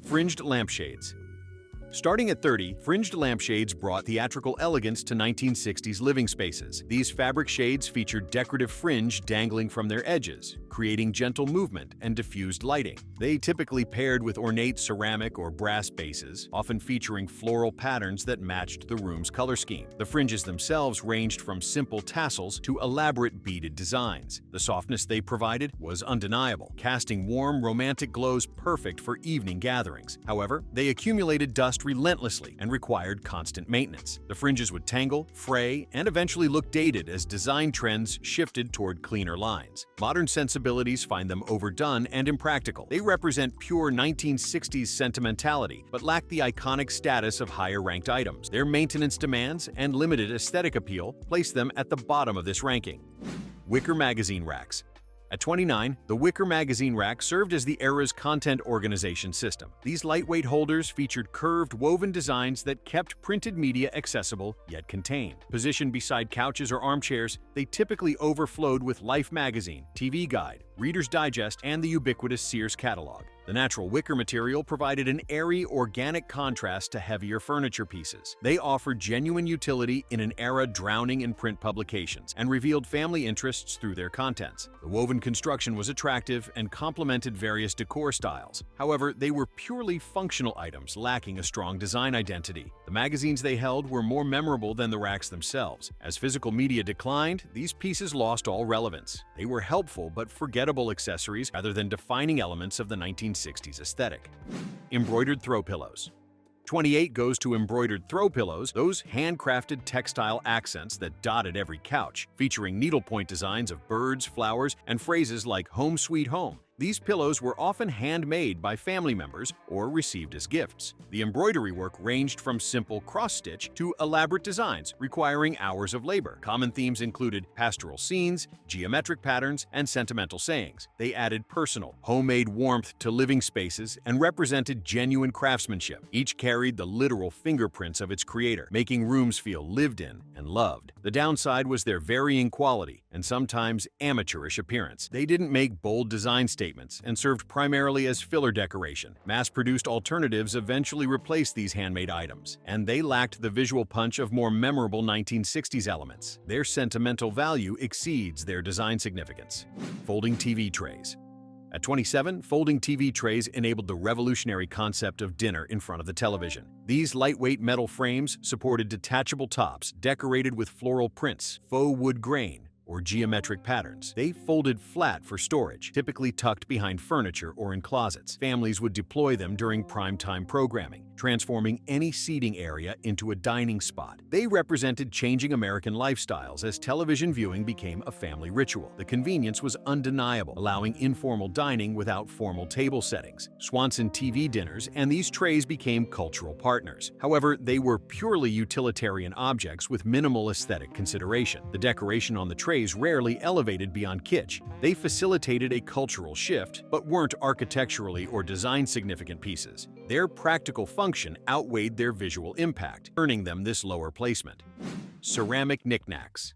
Fringed lampshades. Starting at 30, fringed lampshades brought theatrical elegance to 1960s living spaces. These fabric shades featured decorative fringe dangling from their edges, creating gentle movement and diffused lighting. They typically paired with ornate ceramic or brass bases, often featuring floral patterns that matched the room's color scheme. The fringes themselves ranged from simple tassels to elaborate beaded designs. The softness they provided was undeniable, casting warm, romantic glows perfect for evening gatherings. However, they accumulated dust relentlessly and required constant maintenance. The fringes would tangle, fray, and eventually look dated as design trends shifted toward cleaner lines. Modern sensibilities find them overdone and impractical. They represent pure 1960s sentimentality, but lack the iconic status of higher-ranked items. Their maintenance demands and limited aesthetic appeal place them at the bottom of this ranking. Wicker magazine racks. At 29, the Wicker magazine rack served as the era's content organization system. These lightweight holders featured curved, woven designs that kept printed media accessible yet contained. Positioned beside couches or armchairs, they typically overflowed with Life magazine, TV Guide, Reader's Digest, and the ubiquitous Sears catalog. The natural wicker material provided an airy, organic contrast to heavier furniture pieces. They offered genuine utility in an era drowning in print publications and revealed family interests through their contents. The woven construction was attractive and complemented various decor styles. However, they were purely functional items lacking a strong design identity. The magazines they held were more memorable than the racks themselves. As physical media declined, these pieces lost all relevance. They were helpful but forgettable accessories rather than defining elements of the 1960s aesthetic. Embroidered throw pillows. 28 goes to embroidered throw pillows, those handcrafted textile accents that dotted every couch, featuring needlepoint designs of birds, flowers, and phrases like "home sweet home." These pillows were often handmade by family members or received as gifts. The embroidery work ranged from simple cross-stitch to elaborate designs requiring hours of labor. Common themes included pastoral scenes, geometric patterns, and sentimental sayings. They added personal, homemade warmth to living spaces and represented genuine craftsmanship. Each carried the literal fingerprints of its creator, making rooms feel lived in and loved. The downside was their varying quality and sometimes amateurish appearance. They didn't make bold design statements and served primarily as filler decoration. Mass-produced alternatives eventually replaced these handmade items, and they lacked the visual punch of more memorable 1960s elements. Their sentimental value exceeds their design significance. Folding TV trays. At 27, folding TV trays enabled the revolutionary concept of dinner in front of the television. These lightweight metal frames supported detachable tops decorated with floral prints, faux wood grain, or geometric patterns. They folded flat for storage, typically tucked behind furniture or in closets. Families would deploy them during primetime programming, transforming any seating area into a dining spot. They represented changing American lifestyles as television viewing became a family ritual. The convenience was undeniable, allowing informal dining without formal table settings. Swanson TV dinners and these trays became cultural partners. However, they were purely utilitarian objects with minimal aesthetic consideration. The decoration on the trays rarely elevated beyond kitsch. They facilitated a cultural shift, but weren't architecturally or design significant pieces. Their practical function outweighed their visual impact, earning them this lower placement. Ceramic knickknacks.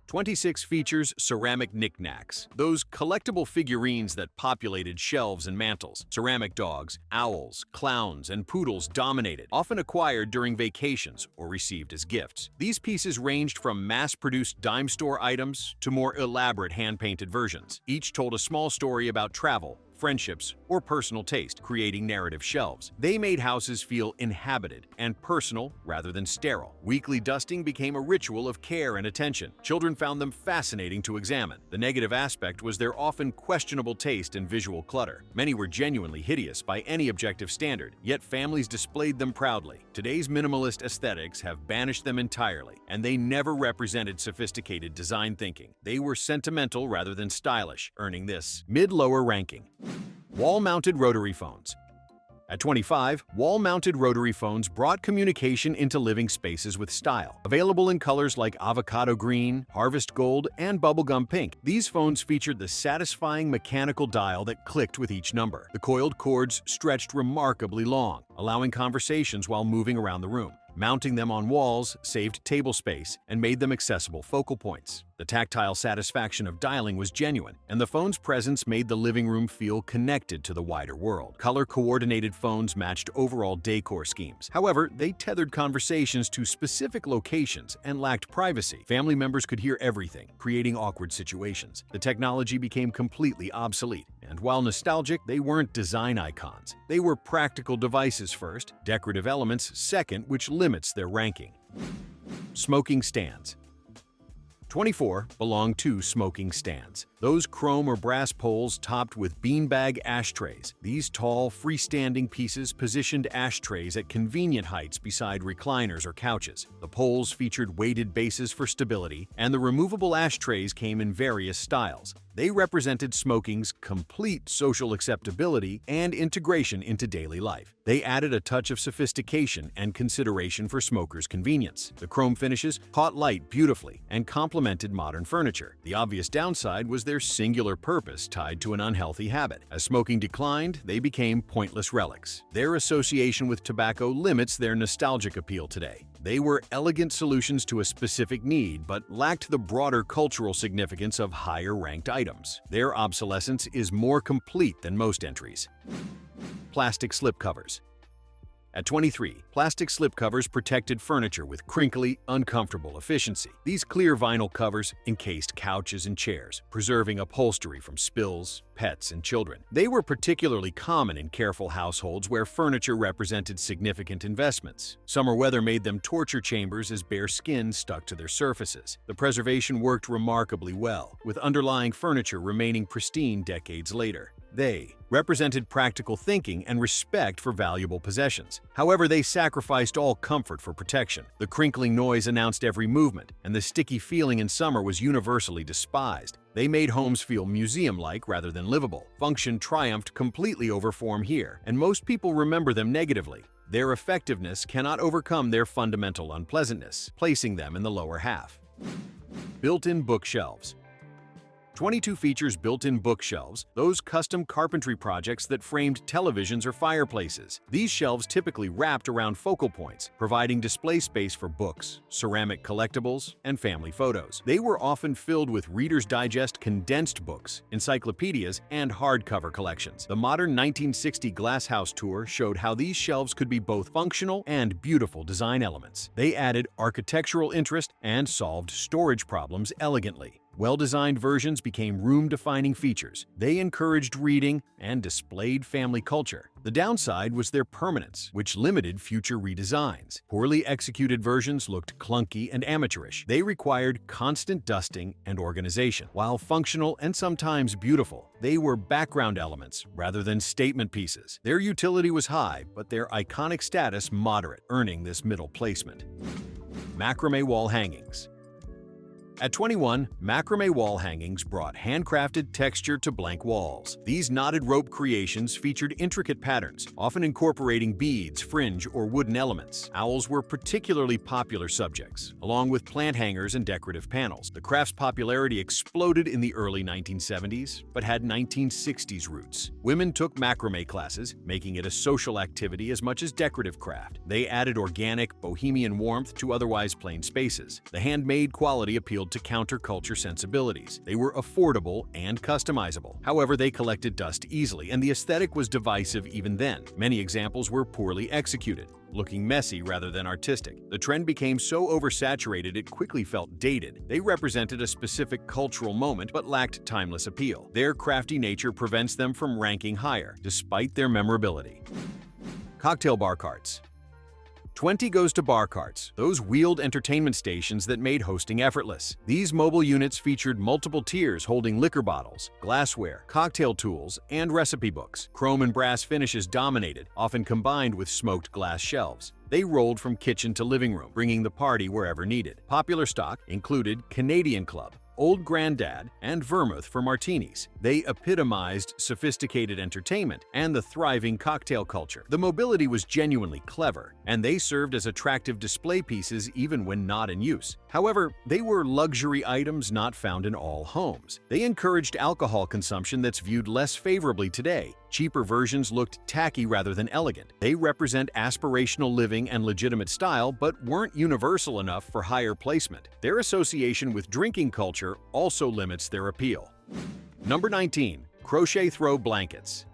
26 features ceramic knickknacks, those collectible figurines that populated shelves and mantels. Ceramic dogs, owls, clowns, and poodles dominated, often acquired during vacations or received as gifts. These pieces ranged from mass-produced dime store items to more elaborate hand-painted versions. Each told a small story about travel, friendships, or personal taste, creating narrative shelves. They made houses feel inhabited and personal rather than sterile. Weekly dusting became a ritual of care and attention. Children found them fascinating to examine. The negative aspect was their often questionable taste and visual clutter. Many were genuinely hideous by any objective standard, yet families displayed them proudly. Today's minimalist aesthetics have banished them entirely, and they never represented sophisticated design thinking. They were sentimental rather than stylish, earning this mid-lower ranking. Wall-mounted rotary phones. At 25, wall-mounted rotary phones brought communication into living spaces with style. Available in colors like avocado green, harvest gold, and bubblegum pink, these phones featured the satisfying mechanical dial that clicked with each number. The coiled cords stretched remarkably long, allowing conversations while moving around the room. Mounting them on walls saved table space and made them accessible focal points. The tactile satisfaction of dialing was genuine, and the phone's presence made the living room feel connected to the wider world. Color-coordinated phones matched overall decor schemes. However, they tethered conversations to specific locations and lacked privacy. Family members could hear everything, creating awkward situations. The technology became completely obsolete, and while nostalgic, they weren't design icons. They were practical devices first, decorative elements second, which limits their ranking. Smoking stands. 24 belong to smoking stands. Those chrome or brass poles topped with beanbag ashtrays. These tall, freestanding pieces positioned ashtrays at convenient heights beside recliners or couches. The poles featured weighted bases for stability, and the removable ashtrays came in various styles. They represented smoking's complete social acceptability and integration into daily life. They added a touch of sophistication and consideration for smokers' convenience. The chrome finishes caught light beautifully and complemented modern furniture. The obvious downside was their singular purpose tied to an unhealthy habit. As smoking declined, they became pointless relics. Their association with tobacco limits their nostalgic appeal today. They were elegant solutions to a specific need, but lacked the broader cultural significance of higher-ranked items. Their obsolescence is more complete than most entries. Plastic slipcovers. At 23, plastic slipcovers protected furniture with crinkly, uncomfortable efficiency. These clear vinyl covers encased couches and chairs, preserving upholstery from spills, pets, and children. They were particularly common in careful households where furniture represented significant investments. Summer weather made them torture chambers as bare skin stuck to their surfaces. The preservation worked remarkably well, with underlying furniture remaining pristine decades later. They represented practical thinking and respect for valuable possessions. However, they sacrificed all comfort for protection. The crinkling noise announced every movement, and the sticky feeling in summer was universally despised. They made homes feel museum-like rather than livable. Function triumphed completely over form here, and most people remember them negatively. Their effectiveness cannot overcome their fundamental unpleasantness, placing them in the lower half. Built-in bookshelves. 22 features built-in bookshelves, those custom carpentry projects that framed televisions or fireplaces. These shelves typically wrapped around focal points, providing display space for books, ceramic collectibles, and family photos. They were often filled with Reader's Digest condensed books, encyclopedias, and hardcover collections. The modern 1960 Glass House tour showed how these shelves could be both functional and beautiful design elements. They added architectural interest and solved storage problems elegantly. Well-designed versions became room-defining features. They encouraged reading and displayed family culture. The downside was their permanence, which limited future redesigns. Poorly executed versions looked clunky and amateurish. They required constant dusting and organization. While functional and sometimes beautiful, they were background elements rather than statement pieces. Their utility was high, but their iconic status moderate, earning this middle placement. Macrame wall hangings. At 21, macrame wall hangings brought handcrafted texture to blank walls. These knotted rope creations featured intricate patterns, often incorporating beads, fringe, or wooden elements. Owls were particularly popular subjects, along with plant hangers and decorative panels. The craft's popularity exploded in the early 1970s, but had 1960s roots. Women took macrame classes, making it a social activity as much as decorative craft. They added organic, bohemian warmth to otherwise plain spaces. The handmade quality appealed to counterculture sensibilities. They were affordable and customizable. However, they collected dust easily, and the aesthetic was divisive even then. Many examples were poorly executed, looking messy rather than artistic. The trend became so oversaturated it quickly felt dated. They represented a specific cultural moment but lacked timeless appeal. Their crafty nature prevents them from ranking higher, despite their memorability. Cocktail bar carts. 20 goes to bar carts, those wheeled entertainment stations that made hosting effortless. These mobile units featured multiple tiers holding liquor bottles, glassware, cocktail tools, and recipe books. Chrome and brass finishes dominated, often combined with smoked glass shelves. They rolled from kitchen to living room, bringing the party wherever needed. Popular stock included Canadian Club, Old Grandad, and Vermouth for martinis. They epitomized sophisticated entertainment and the thriving cocktail culture. The mobility was genuinely clever, and they served as attractive display pieces even when not in use. However, they were luxury items not found in all homes. They encouraged alcohol consumption that's viewed less favorably today, Cheaper versions looked tacky rather than elegant. They represent aspirational living and legitimate style, but weren't universal enough for higher placement. Their association with drinking culture also limits their appeal. Number 19. Crochet Throw Blankets.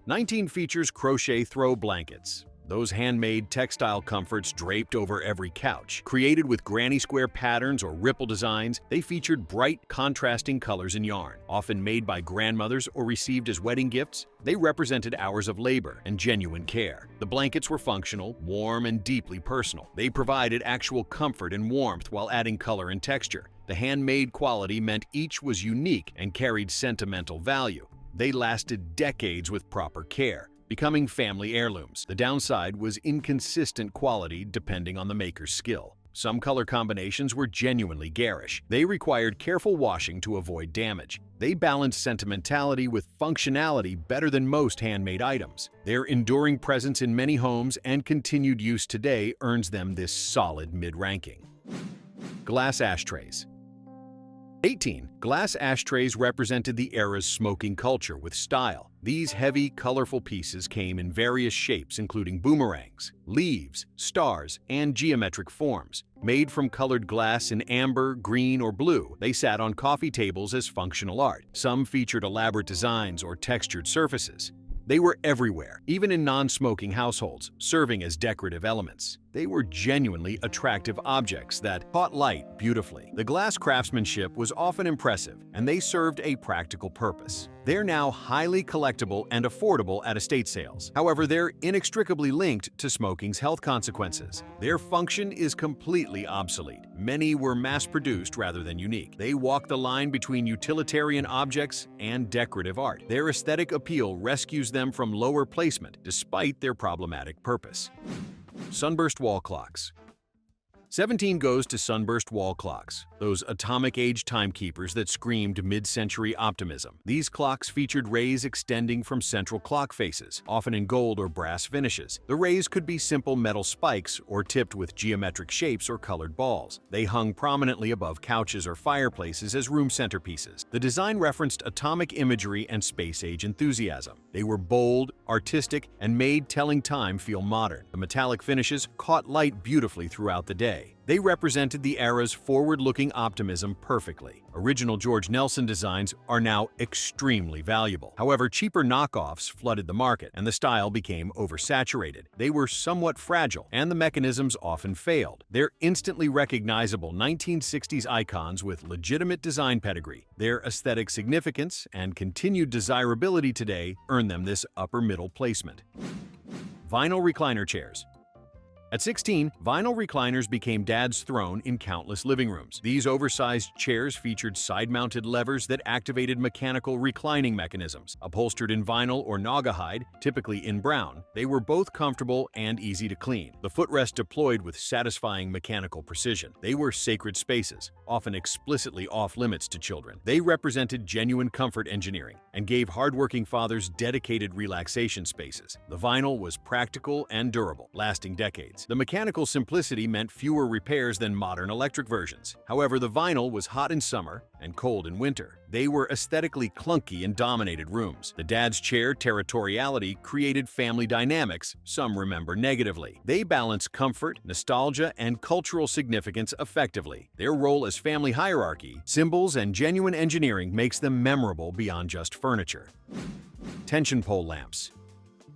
19 features crochet throw blankets. Those handmade textile comforts draped over every couch. Created with granny square patterns or ripple designs, they featured bright, contrasting colors and yarn. Often made by grandmothers or received as wedding gifts, they represented hours of labor and genuine care. The blankets were functional, warm, and deeply personal. They provided actual comfort and warmth while adding color and texture. The handmade quality meant each was unique and carried sentimental value. They lasted decades with proper care, becoming family heirlooms. The downside was inconsistent quality depending on the maker's skill. Some color combinations were genuinely garish. They required careful washing to avoid damage. They balanced sentimentality with functionality better than most handmade items. Their enduring presence in many homes and continued use today earns them this solid mid-ranking. Glass ashtrays. 18. Glass ashtrays represented the era's smoking culture with style. These heavy, colorful pieces came in various shapes including boomerangs, leaves, stars, and geometric forms. Made from colored glass in amber, green, or blue, they sat on coffee tables as functional art. Some featured elaborate designs or textured surfaces. They were everywhere, even in non-smoking households, serving as decorative elements. They were genuinely attractive objects that caught light beautifully. The glass craftsmanship was often impressive, and they served a practical purpose. They're now highly collectible and affordable at estate sales. However, they're inextricably linked to smoking's health consequences. Their function is completely obsolete. Many were mass-produced rather than unique. They walk the line between utilitarian objects and decorative art. Their aesthetic appeal rescues them from lower placement despite their problematic purpose. Sunburst wall clocks. 17 goes to sunburst wall clocks, those atomic-age timekeepers that screamed mid-century optimism. These clocks featured rays extending from central clock faces, often in gold or brass finishes. The rays could be simple metal spikes or tipped with geometric shapes or colored balls. They hung prominently above couches or fireplaces as room centerpieces. The design referenced atomic imagery and space-age enthusiasm. They were bold, artistic, and made telling time feel modern. The metallic finishes caught light beautifully throughout the day. They represented the era's forward-looking optimism perfectly. Original George Nelson designs are now extremely valuable. However, cheaper knockoffs flooded the market, and the style became oversaturated. They were somewhat fragile, and the mechanisms often failed. They're instantly recognizable 1960s icons with legitimate design pedigree. Their aesthetic significance and continued desirability today earn them this upper-middle placement. Vinyl recliner chairs. At 16, vinyl recliners became Dad's throne in countless living rooms. These oversized chairs featured side-mounted levers that activated mechanical reclining mechanisms. Upholstered in vinyl or naugahyde, typically in brown, they were both comfortable and easy to clean. The footrest deployed with satisfying mechanical precision. They were sacred spaces, often explicitly off-limits to children. They represented genuine comfort engineering and gave hardworking fathers dedicated relaxation spaces. The vinyl was practical and durable, lasting decades. The mechanical simplicity meant fewer repairs than modern electric versions. However, the vinyl was hot in summer and cold in winter. They were aesthetically clunky and dominated rooms. The Dad's chair territoriality created family dynamics some remember negatively. They balanced comfort, nostalgia, and cultural significance effectively. Their role as family hierarchy, symbols, and genuine engineering makes them memorable beyond just furniture. Tension pole lamps.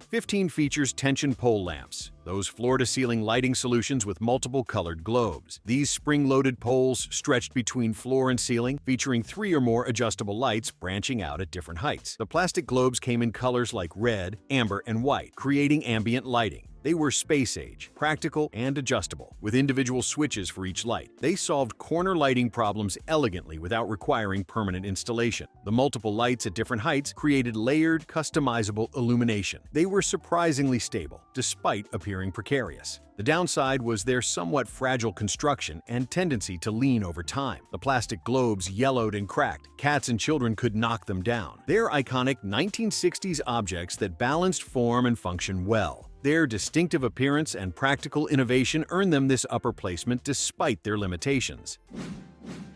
15 features tension pole lamps, those floor-to-ceiling lighting solutions with multiple colored globes. These spring-loaded poles stretched between floor and ceiling, featuring 3 or more adjustable lights branching out at different heights. The plastic globes came in colors like red, amber, and white, creating ambient lighting. They were space-age, practical, and adjustable, with individual switches for each light. They solved corner lighting problems elegantly without requiring permanent installation. The multiple lights at different heights created layered, customizable illumination. They were surprisingly stable, despite appearing precarious. The downside was their somewhat fragile construction and tendency to lean over time. The plastic globes yellowed and cracked. Cats and children could knock them down. They're iconic 1960s objects that balanced form and function well. Their distinctive appearance and practical innovation earned them this upper placement despite their limitations.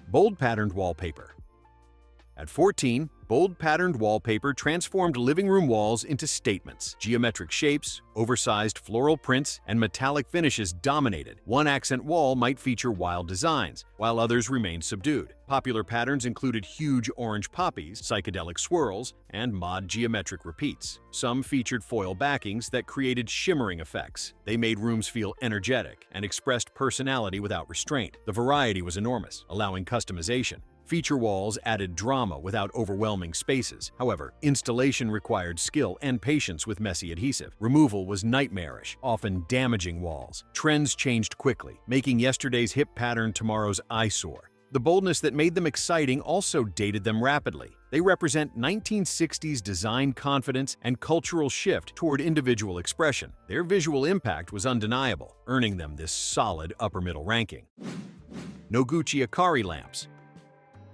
Bold patterned wallpaper. At 14, bold patterned wallpaper transformed living room walls into statements. Geometric shapes, oversized floral prints, and metallic finishes dominated. One accent wall might feature wild designs, while others remained subdued. Popular patterns included huge orange poppies, psychedelic swirls, and mod geometric repeats. Some featured foil backings that created shimmering effects. They made rooms feel energetic and expressed personality without restraint. The variety was enormous, allowing customization. Feature walls added drama without overwhelming spaces. However, installation required skill and patience with messy adhesive. Removal was nightmarish, often damaging walls. Trends changed quickly, making yesterday's hip pattern tomorrow's eyesore. The boldness that made them exciting also dated them rapidly. They represent 1960s design confidence and cultural shift toward individual expression. Their visual impact was undeniable, earning them this solid upper-middle ranking. Noguchi Akari lamps.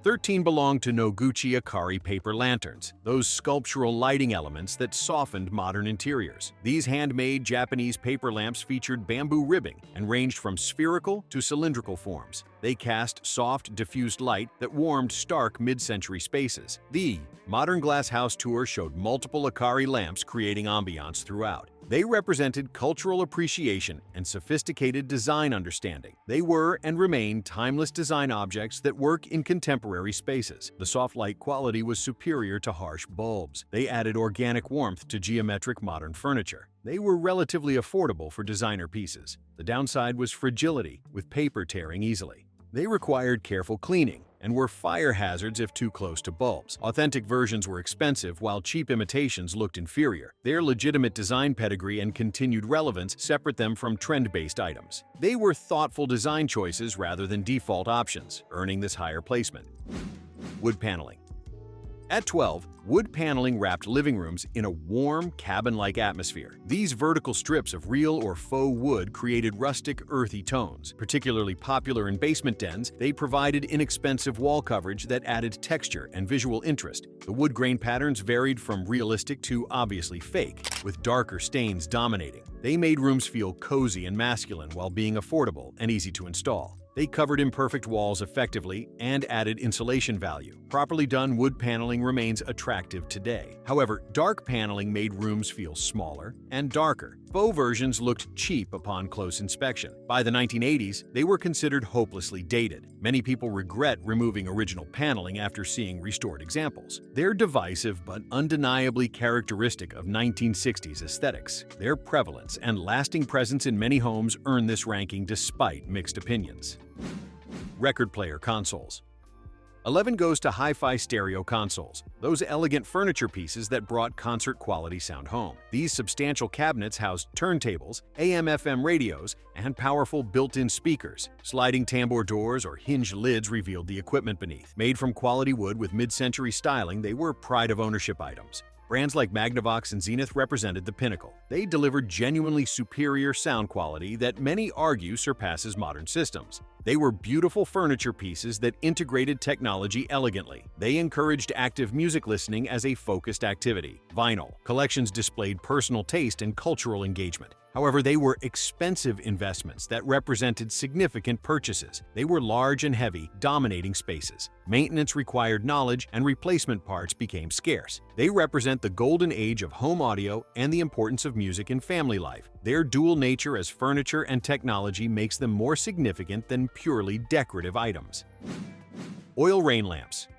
13 belonged to Noguchi Akari paper lanterns, those sculptural lighting elements that softened modern interiors. These handmade Japanese paper lamps featured bamboo ribbing and ranged from spherical to cylindrical forms. They cast soft, diffused light that warmed stark mid-century spaces. The Modern Glass House tour showed multiple Akari lamps creating ambiance throughout. They represented cultural appreciation and sophisticated design understanding. They were and remain timeless design objects that work in contemporary spaces. The soft light quality was superior to harsh bulbs. They added organic warmth to geometric modern furniture. They were relatively affordable for designer pieces. The downside was fragility, with paper tearing easily. They required careful cleaning and were fire hazards if too close to bulbs. Authentic versions were expensive, while cheap imitations looked inferior. Their legitimate design pedigree and continued relevance separate them from trend-based items. They were thoughtful design choices rather than default options, earning this higher placement. Wood paneling. At 12, wood paneling wrapped living rooms in a warm, cabin-like atmosphere. These vertical strips of real or faux wood created rustic, earthy tones. Particularly popular in basement dens, they provided inexpensive wall coverage that added texture and visual interest. The wood grain patterns varied from realistic to obviously fake, with darker stains dominating. They made rooms feel cozy and masculine while being affordable and easy to install. They covered imperfect walls effectively and added insulation value. Properly done wood paneling remains attractive today. However, dark paneling made rooms feel smaller and darker. Faux versions looked cheap upon close inspection. By the 1980s, they were considered hopelessly dated. Many people regret removing original paneling after seeing restored examples. They're divisive but undeniably characteristic of 1960s aesthetics. Their prevalence and lasting presence in many homes earn this ranking despite mixed opinions. Record player consoles. 11 goes to hi-fi stereo consoles, those elegant furniture pieces that brought concert-quality sound home. These substantial cabinets housed turntables, AM/FM radios, and powerful built-in speakers. Sliding tambour doors or hinged lids revealed the equipment beneath. Made from quality wood with mid-century styling, they were pride-of-ownership items. Brands like Magnavox and Zenith represented the pinnacle. They delivered genuinely superior sound quality that many argue surpasses modern systems. They were beautiful furniture pieces that integrated technology elegantly. They encouraged active music listening as a focused activity. Vinyl collections displayed personal taste and cultural engagement. However, they were expensive investments that represented significant purchases. They were large and heavy, dominating spaces. Maintenance required knowledge, and replacement parts became scarce. They represent the golden age of home audio and the importance of music in family life. Their dual nature as furniture and technology makes them more significant than purely decorative items. Oil rain lamps.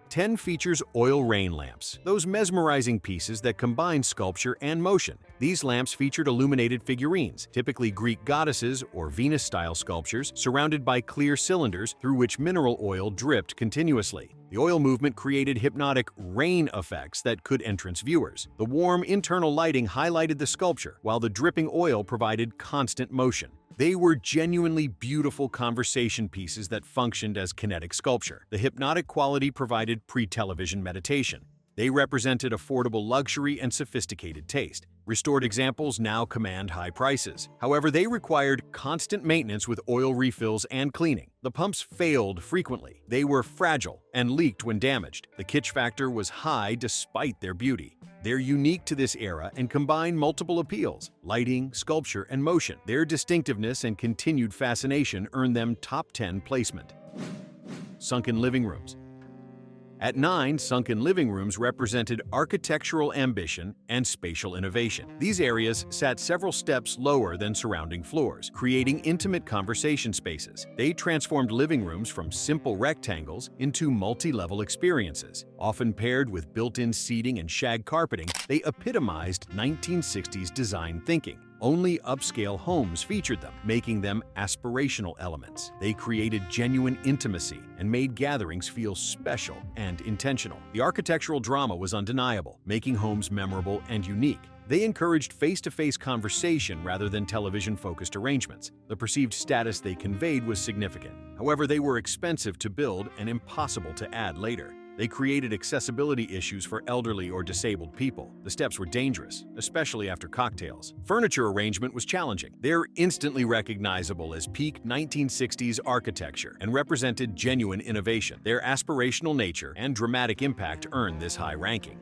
10 features oil rain lamps, those mesmerizing pieces that combine sculpture and motion. These lamps featured illuminated figurines, typically Greek goddesses or Venus-style sculptures, surrounded by clear cylinders through which mineral oil dripped continuously. The oil movement created hypnotic rain effects that could entrance viewers. The warm internal lighting highlighted the sculpture, while the dripping oil provided constant motion. They were genuinely beautiful conversation pieces that functioned as kinetic sculpture. The hypnotic quality provided pre-television meditation. They represented affordable luxury and sophisticated taste. Restored examples now command high prices. However, they required constant maintenance with oil refills and cleaning. The pumps failed frequently. They were fragile and leaked when damaged. The kitsch factor was high despite their beauty. They're unique to this era and combine multiple appeals: lighting, sculpture, and motion. Their distinctiveness and continued fascination earned them top 10 placement. Sunken living rooms. At 9, sunken living rooms represented architectural ambition and spatial innovation. These areas sat several steps lower than surrounding floors, creating intimate conversation spaces. They transformed living rooms from simple rectangles into multi-level experiences. Often paired with built-in seating and shag carpeting, they epitomized 1960s design thinking. Only upscale homes featured them, making them aspirational elements. They created genuine intimacy and made gatherings feel special and intentional. The architectural drama was undeniable, making homes memorable and unique. They encouraged face-to-face conversation rather than television-focused arrangements. The perceived status they conveyed was significant. However, they were expensive to build and impossible to add later. They created accessibility issues for elderly or disabled people. The steps were dangerous, especially after cocktails. Furniture arrangement was challenging. They're instantly recognizable as peak 1960s architecture and represented genuine innovation. Their aspirational nature and dramatic impact earned this high ranking.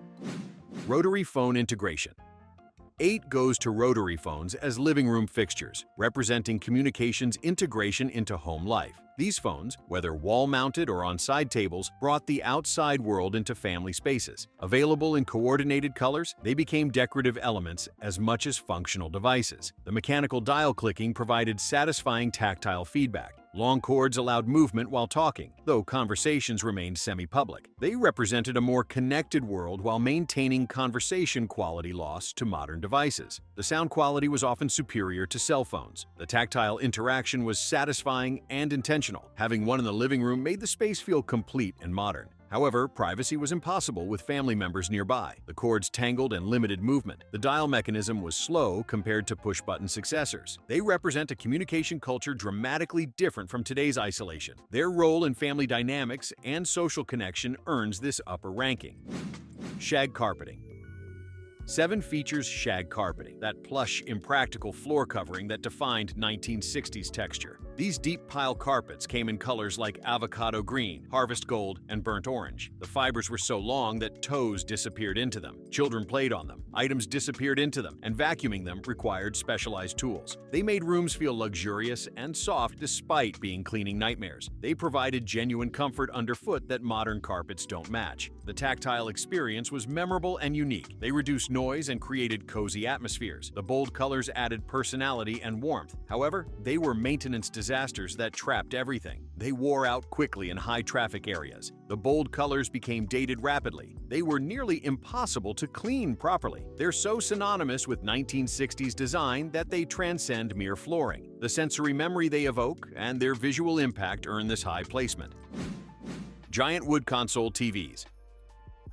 Rotary phone integration. 8 goes to rotary phones as living room fixtures, representing communications integration into home life. These phones, whether wall-mounted or on side tables, brought the outside world into family spaces. Available in coordinated colors, they became decorative elements as much as functional devices. The mechanical dial clicking provided satisfying tactile feedback. Long cords allowed movement while talking, though conversations remained semi-public. They represented a more connected world while maintaining conversation quality loss to modern devices. The sound quality was often superior to cell phones. The tactile interaction was satisfying and intentional. Having one in the living room made the space feel complete and modern. However, privacy was impossible with family members nearby. The cords tangled and limited movement. The dial mechanism was slow compared to push-button successors. They represent a communication culture dramatically different from today's isolation. Their role in family dynamics and social connection earns this upper ranking. Shag carpeting. 7 features shag carpeting, that plush, impractical floor covering that defined 1960s texture. These deep pile carpets came in colors like avocado green, harvest gold, and burnt orange. The fibers were so long that toes disappeared into them. Children played on them. Items disappeared into them, and vacuuming them required specialized tools. They made rooms feel luxurious and soft despite being cleaning nightmares. They provided genuine comfort underfoot that modern carpets don't match. The tactile experience was memorable and unique. They reduced noise and created cozy atmospheres. The bold colors added personality and warmth. However, they were maintenance disasters that trapped everything. They wore out quickly in high-traffic areas. The bold colors became dated rapidly. They were nearly impossible to clean properly. They're so synonymous with 1960s design that they transcend mere flooring. The sensory memory they evoke and their visual impact earn this high placement. Giant wood console TVs.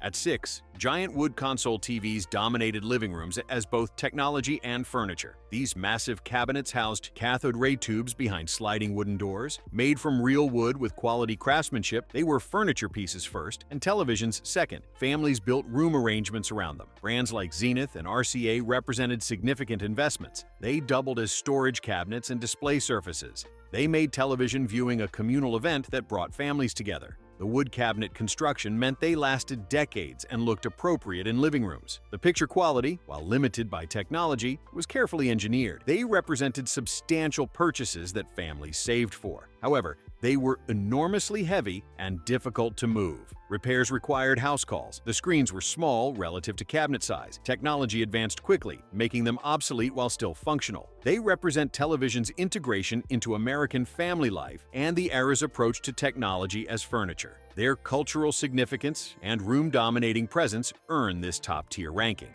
At 6, giant wood console TVs dominated living rooms as both technology and furniture. These massive cabinets housed cathode ray tubes behind sliding wooden doors. Made from real wood with quality craftsmanship, they were furniture pieces first and televisions second. Families built room arrangements around them. Brands like Zenith and RCA represented significant investments. They doubled as storage cabinets and display surfaces. They made television viewing a communal event that brought families together. The wood cabinet construction meant they lasted decades and looked appropriate in living rooms. The picture quality, while limited by technology, was carefully engineered. They represented substantial purchases that families saved for. However, they were enormously heavy and difficult to move. Repairs required house calls. The screens were small relative to cabinet size. Technology advanced quickly, making them obsolete while still functional. They represent television's integration into American family life and the era's approach to technology as furniture. Their cultural significance and room-dominating presence earn this top-tier ranking.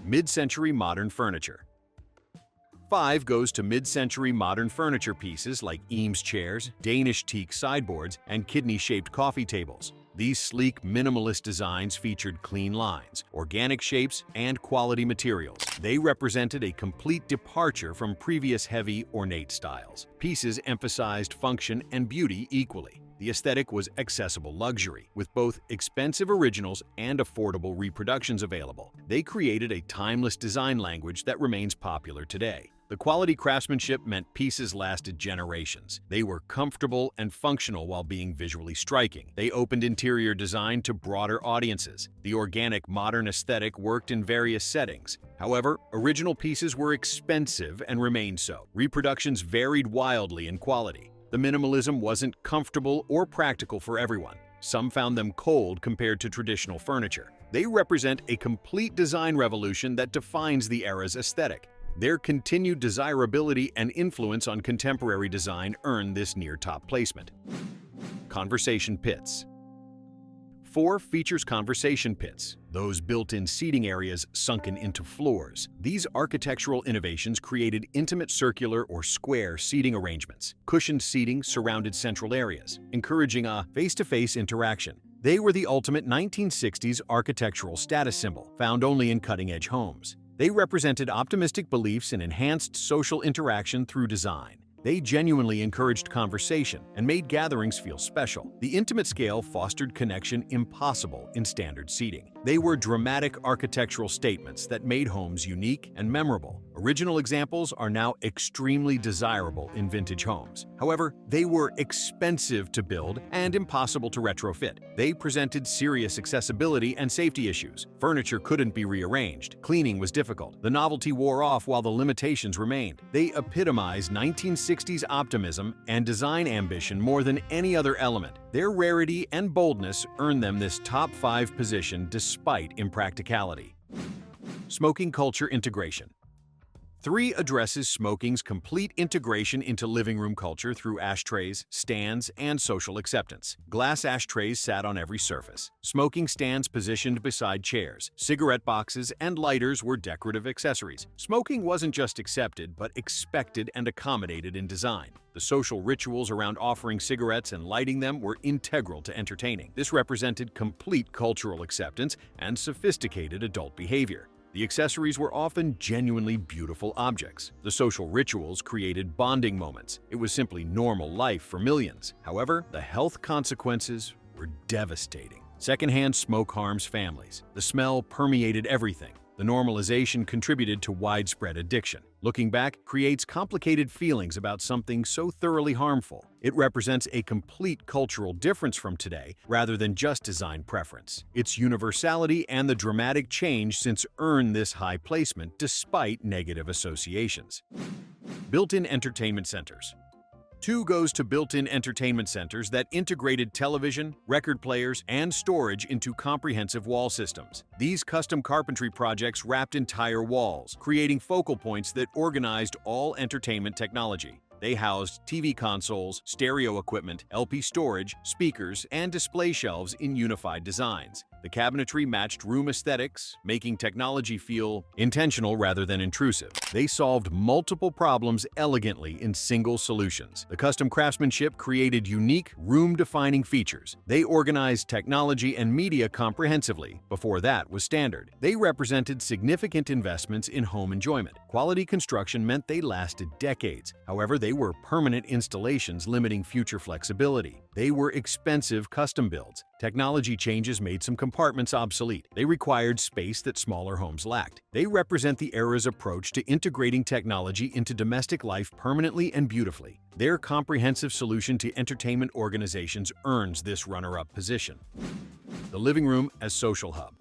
Mid-century modern furniture. 5 goes to mid-century modern furniture pieces like Eames chairs, Danish teak sideboards, and kidney-shaped coffee tables. These sleek, minimalist designs featured clean lines, organic shapes, and quality materials. They represented a complete departure from previous heavy, ornate styles. Pieces emphasized function and beauty equally. The aesthetic was accessible luxury, with both expensive originals and affordable reproductions available. They created a timeless design language that remains popular today. The quality craftsmanship meant pieces lasted generations. They were comfortable and functional while being visually striking. They opened interior design to broader audiences. The organic, modern aesthetic worked in various settings. However, original pieces were expensive and remained so. Reproductions varied wildly in quality. The minimalism wasn't comfortable or practical for everyone. Some found them cold compared to traditional furniture. They represent a complete design revolution that defines the era's aesthetic. Their continued desirability and influence on contemporary design earned this near-top placement. Conversation pits. 4 features conversation pits, those built-in seating areas sunken into floors. These architectural innovations created intimate circular or square seating arrangements. Cushioned seating surrounded central areas, encouraging a face-to-face interaction. They were the ultimate 1960s architectural status symbol, found only in cutting-edge homes. They represented optimistic beliefs in enhanced social interaction through design. They genuinely encouraged conversation and made gatherings feel special. The intimate scale fostered connection impossible in standard seating. They were dramatic architectural statements that made homes unique and memorable. Original examples are now extremely desirable in vintage homes. However, they were expensive to build and impossible to retrofit. They presented serious accessibility and safety issues. Furniture couldn't be rearranged. Cleaning was difficult. The novelty wore off while the limitations remained. They epitomized 1960s optimism and design ambition more than any other element. Their rarity and boldness earned them this top 5 position despite impracticality. Smoking culture integration. 3 addresses smoking's complete integration into living room culture through ashtrays, stands, and social acceptance. Glass ashtrays sat on every surface. Smoking stands positioned beside chairs. Cigarette boxes and lighters were decorative accessories. Smoking wasn't just accepted, but expected and accommodated in design. The social rituals around offering cigarettes and lighting them were integral to entertaining. This represented complete cultural acceptance and sophisticated adult behavior. The accessories were often genuinely beautiful objects. The social rituals created bonding moments. It was simply normal life for millions. However, the health consequences were devastating. Secondhand smoke harms families. The smell permeated everything. The normalization contributed to widespread addiction. Looking back creates complicated feelings about something so thoroughly harmful. It represents a complete cultural difference from today rather than just design preference. Its universality and the dramatic change since earned this high placement despite negative associations. Built-in entertainment centers. 2 goes to built-in entertainment centers that integrated television, record players, and storage into comprehensive wall systems. These custom carpentry projects wrapped entire walls, creating focal points that organized all entertainment technology. They housed TV consoles, stereo equipment, LP storage, speakers, and display shelves in unified designs. The cabinetry matched room aesthetics, making technology feel intentional rather than intrusive. They solved multiple problems elegantly in single solutions. The custom craftsmanship created unique, room-defining features. They organized technology and media comprehensively. Before that was standard. They represented significant investments in home enjoyment. Quality construction meant they lasted decades. However, they were permanent installations limiting future flexibility. They were expensive custom builds. Technology changes made some compartments obsolete. They required space that smaller homes lacked. They represent the era's approach to integrating technology into domestic life permanently and beautifully. Their comprehensive solution to entertainment organizations earns this runner-up position. The living room as social hub.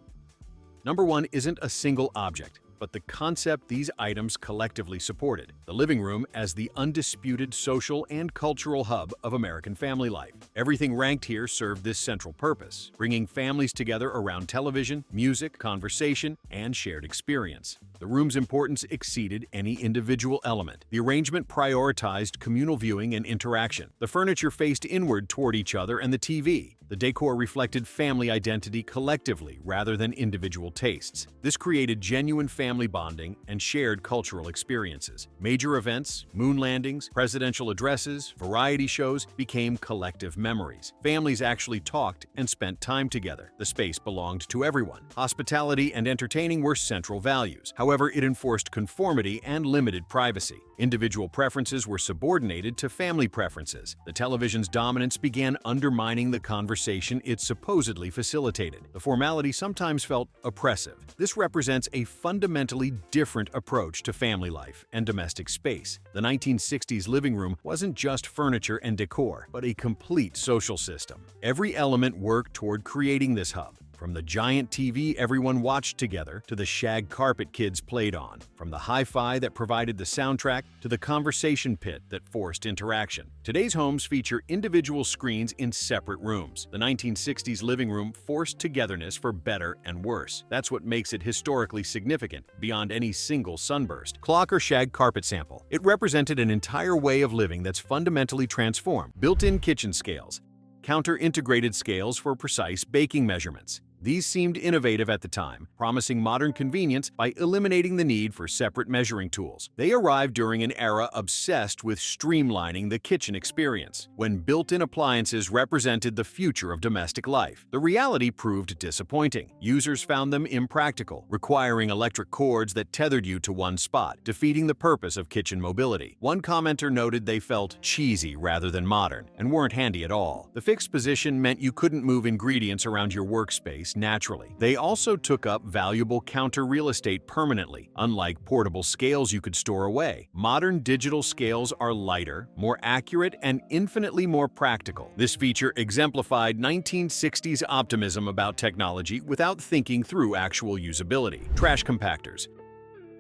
Number 1 isn't a single object, but the concept these items collectively supported. The living room as the undisputed social and cultural hub of American family life. Everything ranked here served this central purpose, bringing families together around television, music, conversation, and shared experience. The room's importance exceeded any individual element. The arrangement prioritized communal viewing and interaction. The furniture faced inward toward each other and the TV. The decor reflected family identity collectively rather than individual tastes. This created genuine family bonding and shared cultural experiences. Major events, moon landings, presidential addresses, variety shows became collective memories. Families actually talked and spent time together. The space belonged to everyone. Hospitality and entertaining were central values. However, it enforced conformity and limited privacy. Individual preferences were subordinated to family preferences. The television's dominance began undermining the conversation it supposedly facilitated. The formality sometimes felt oppressive. This represents a fundamentally different approach to family life and domestic space. The 1960s living room wasn't just furniture and decor, but a complete social system. Every element worked toward creating this hub. From the giant TV everyone watched together to the shag carpet kids played on, from the hi-fi that provided the soundtrack to the conversation pit that forced interaction. Today's homes feature individual screens in separate rooms. The 1960s living room forced togetherness for better and worse. That's what makes it historically significant, beyond any single sunburst. Clock or shag carpet sample. It represented an entire way of living that's fundamentally transformed. Built-in kitchen scales. Counter-integrated scales for precise baking measurements. These seemed innovative at the time, promising modern convenience by eliminating the need for separate measuring tools. They arrived during an era obsessed with streamlining the kitchen experience, when built-in appliances represented the future of domestic life. The reality proved disappointing. Users found them impractical, requiring electric cords that tethered you to one spot, defeating the purpose of kitchen mobility. One commenter noted they felt cheesy rather than modern, and weren't handy at all. The fixed position meant you couldn't move ingredients around your workspace naturally. They also took up valuable counter real estate permanently, unlike portable scales you could store away. Modern digital scales are lighter, more accurate, and infinitely more practical. This feature exemplified 1960s optimism about technology without thinking through actual usability. Trash compactors.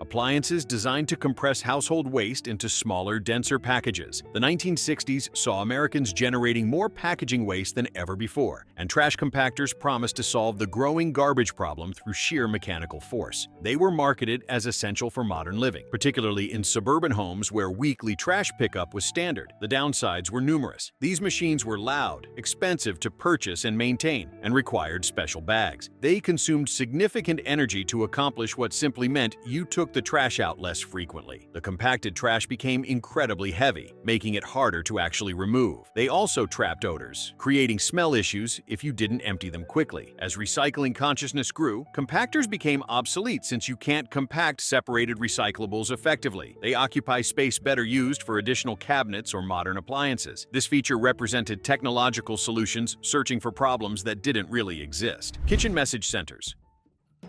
Appliances designed to compress household waste into smaller, denser packages. The 1960s saw Americans generating more packaging waste than ever before, and trash compactors promised to solve the growing garbage problem through sheer mechanical force. They were marketed as essential for modern living, particularly in suburban homes where weekly trash pickup was standard. The downsides were numerous. These machines were loud, expensive to purchase and maintain, and required special bags. They consumed significant energy to accomplish what simply meant you took the trash out less frequently. The compacted trash became incredibly heavy, making it harder to actually remove. They also trapped odors, creating smell issues if you didn't empty them quickly. As recycling consciousness grew, compactors became obsolete since you can't compact separated recyclables effectively. They occupy space better used for additional cabinets or modern appliances. This feature represented technological solutions searching for problems that didn't really exist. Kitchen message centers.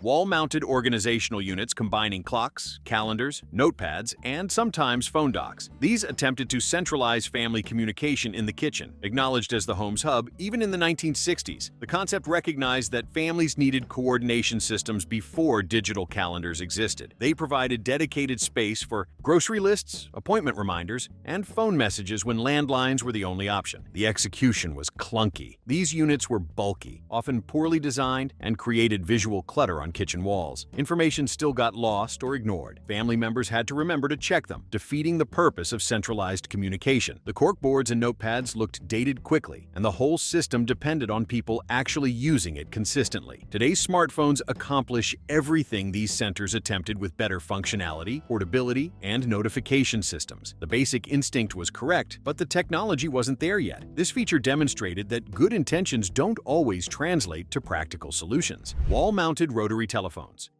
Wall-mounted organizational units combining clocks, calendars, notepads, and sometimes phone docks. These attempted to centralize family communication in the kitchen. Acknowledged as the home's hub, even in the 1960s, the concept recognized that families needed coordination systems before digital calendars existed. They provided dedicated space for grocery lists, appointment reminders, and phone messages when landlines were the only option. The execution was clunky. These units were bulky, often poorly designed, and created visual clutter on kitchen walls. Information still got lost or ignored. Family members had to remember to check them, defeating the purpose of centralized communication. The corkboards and notepads looked dated quickly, and the whole system depended on people actually using it consistently. Today's smartphones accomplish everything these centers attempted with better functionality, portability, and notification systems. The basic instinct was correct, but the technology wasn't there yet. This feature demonstrated that good intentions don't always translate to practical solutions. Wall-mounted rotary telephones.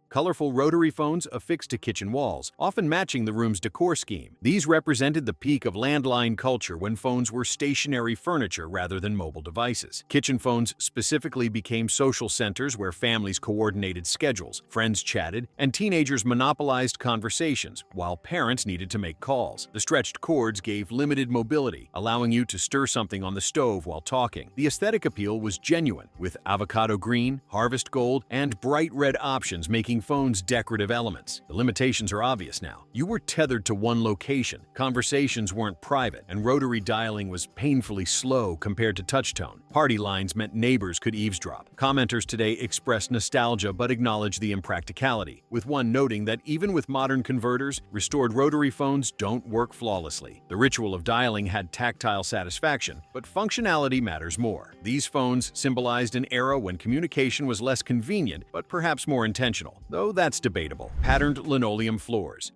Colorful rotary phones affixed to kitchen walls, often matching the room's decor scheme. These represented the peak of landline culture when phones were stationary furniture rather than mobile devices. Kitchen phones specifically became social centers where families coordinated schedules, friends chatted, and teenagers monopolized conversations, while parents needed to make calls. The stretched cords gave limited mobility, allowing you to stir something on the stove while talking. The aesthetic appeal was genuine, with avocado green, harvest gold, and bright red options making phones decorative elements. The limitations are obvious now. You were tethered to one location, conversations weren't private, and rotary dialing was painfully slow compared to touchtone. Party lines meant neighbors could eavesdrop. Commenters today expressed nostalgia but acknowledged the impracticality, with one noting that even with modern converters, restored rotary phones don't work flawlessly. The ritual of dialing had tactile satisfaction, but functionality matters more. These phones symbolized an era when communication was less convenient but perhaps more intentional, though that's debatable. Patterned linoleum floors.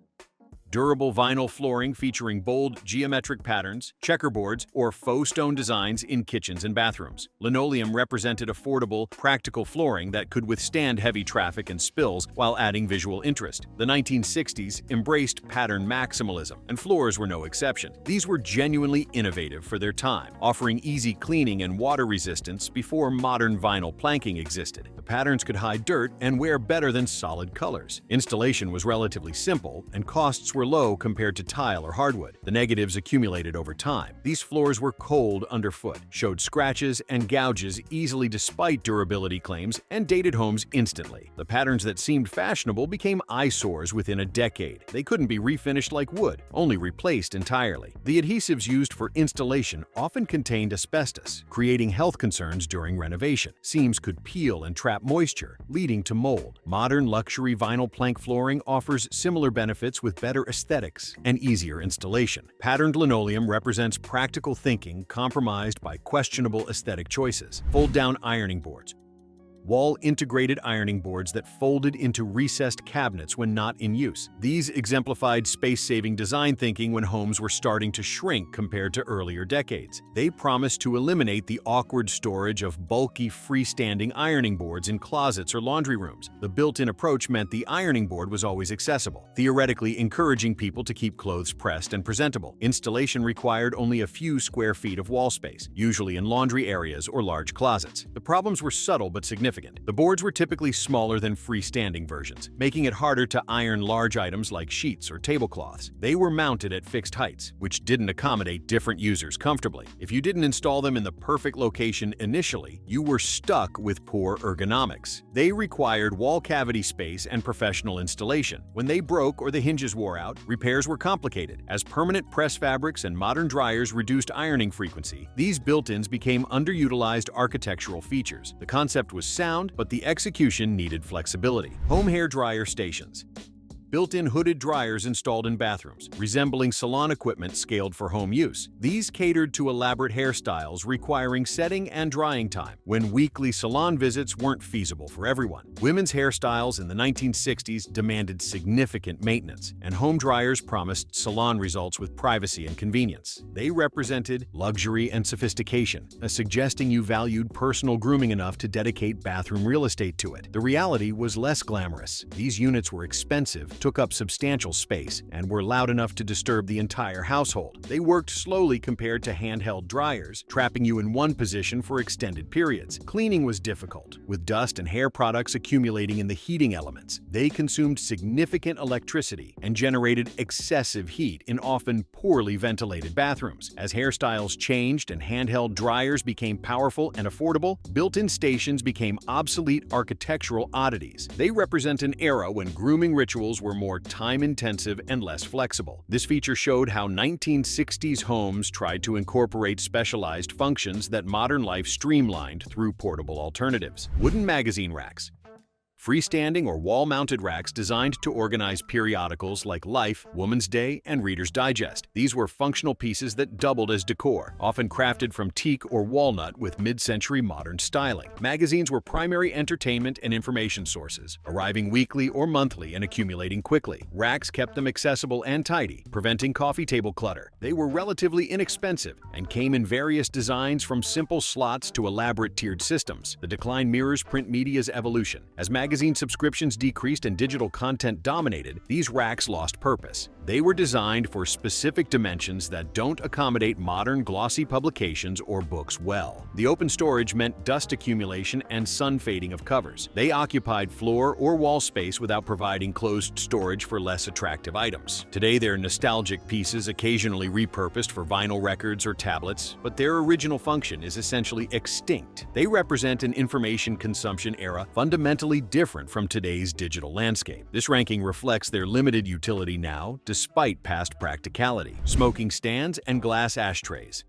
Durable vinyl flooring featuring bold geometric patterns, checkerboards, or faux stone designs in kitchens and bathrooms. Linoleum represented affordable, practical flooring that could withstand heavy traffic and spills while adding visual interest. The 1960s embraced pattern maximalism, and floors were no exception. These were genuinely innovative for their time, offering easy cleaning and water resistance before modern vinyl planking existed. The patterns could hide dirt and wear better than solid colors. Installation was relatively simple, and costs were were low compared to tile or hardwood. The negatives accumulated over time. These floors were cold underfoot, showed scratches and gouges easily despite durability claims, and dated homes instantly. The patterns that seemed fashionable became eyesores within a decade. They couldn't be refinished like wood, only replaced entirely. The adhesives used for installation often contained asbestos, creating health concerns during renovation. Seams could peel and trap moisture, leading to mold. Modern luxury vinyl plank flooring offers similar benefits with better aesthetics and easier installation. Patterned linoleum represents practical thinking compromised by questionable aesthetic choices. Fold-down ironing boards. Wall-integrated ironing boards that folded into recessed cabinets when not in use. These exemplified space-saving design thinking when homes were starting to shrink compared to earlier decades. They promised to eliminate the awkward storage of bulky freestanding ironing boards in closets or laundry rooms. The built-in approach meant the ironing board was always accessible, theoretically encouraging people to keep clothes pressed and presentable. Installation required only a few square feet of wall space, usually in laundry areas or large closets. The problems were subtle but significant. The boards were typically smaller than freestanding versions, making it harder to iron large items like sheets or tablecloths. They were mounted at fixed heights, which didn't accommodate different users comfortably. If you didn't install them in the perfect location initially, you were stuck with poor ergonomics. They required wall cavity space and professional installation. When they broke or the hinges wore out, repairs were complicated. As permanent press fabrics and modern dryers reduced ironing frequency, these built-ins became underutilized architectural features. The concept was sound, but the execution needed flexibility. Home hair dryer stations. Built-in hooded dryers installed in bathrooms, resembling salon equipment scaled for home use. These catered to elaborate hairstyles requiring setting and drying time when weekly salon visits weren't feasible for everyone. Women's hairstyles in the 1960s demanded significant maintenance, and home dryers promised salon results with privacy and convenience. They represented luxury and sophistication, suggesting you valued personal grooming enough to dedicate bathroom real estate to it. The reality was less glamorous. These units were expensive, took up substantial space, and were loud enough to disturb the entire household. They worked slowly compared to handheld dryers, trapping you in one position for extended periods. Cleaning was difficult, with dust and hair products accumulating in the heating elements. They consumed significant electricity and generated excessive heat in often poorly ventilated bathrooms. As hairstyles changed and handheld dryers became powerful and affordable, built-in stations became obsolete architectural oddities. They represent an era when grooming rituals were more time-intensive and less flexible. This feature showed how 1960s homes tried to incorporate specialized functions that modern life streamlined through portable alternatives. Wooden magazine racks. Freestanding or wall-mounted racks designed to organize periodicals like Life, Woman's Day, and Reader's Digest. These were functional pieces that doubled as decor, often crafted from teak or walnut with mid-century modern styling. Magazines were primary entertainment and information sources, arriving weekly or monthly and accumulating quickly. Racks kept them accessible and tidy, preventing coffee table clutter. They were relatively inexpensive and came in various designs from simple slots to elaborate tiered systems. The decline mirrors print media's evolution. As magazine subscriptions decreased and digital content dominated, these racks lost purpose. They were designed for specific dimensions that don't accommodate modern glossy publications or books well. The open storage meant dust accumulation and sun fading of covers. They occupied floor or wall space without providing closed storage for less attractive items. Today, they're nostalgic pieces occasionally repurposed for vinyl records or tablets, but their original function is essentially extinct. They represent an information consumption era fundamentally different from today's digital landscape. This ranking reflects their limited utility now, despite past practicality. Smoking stands and glass ashtrays.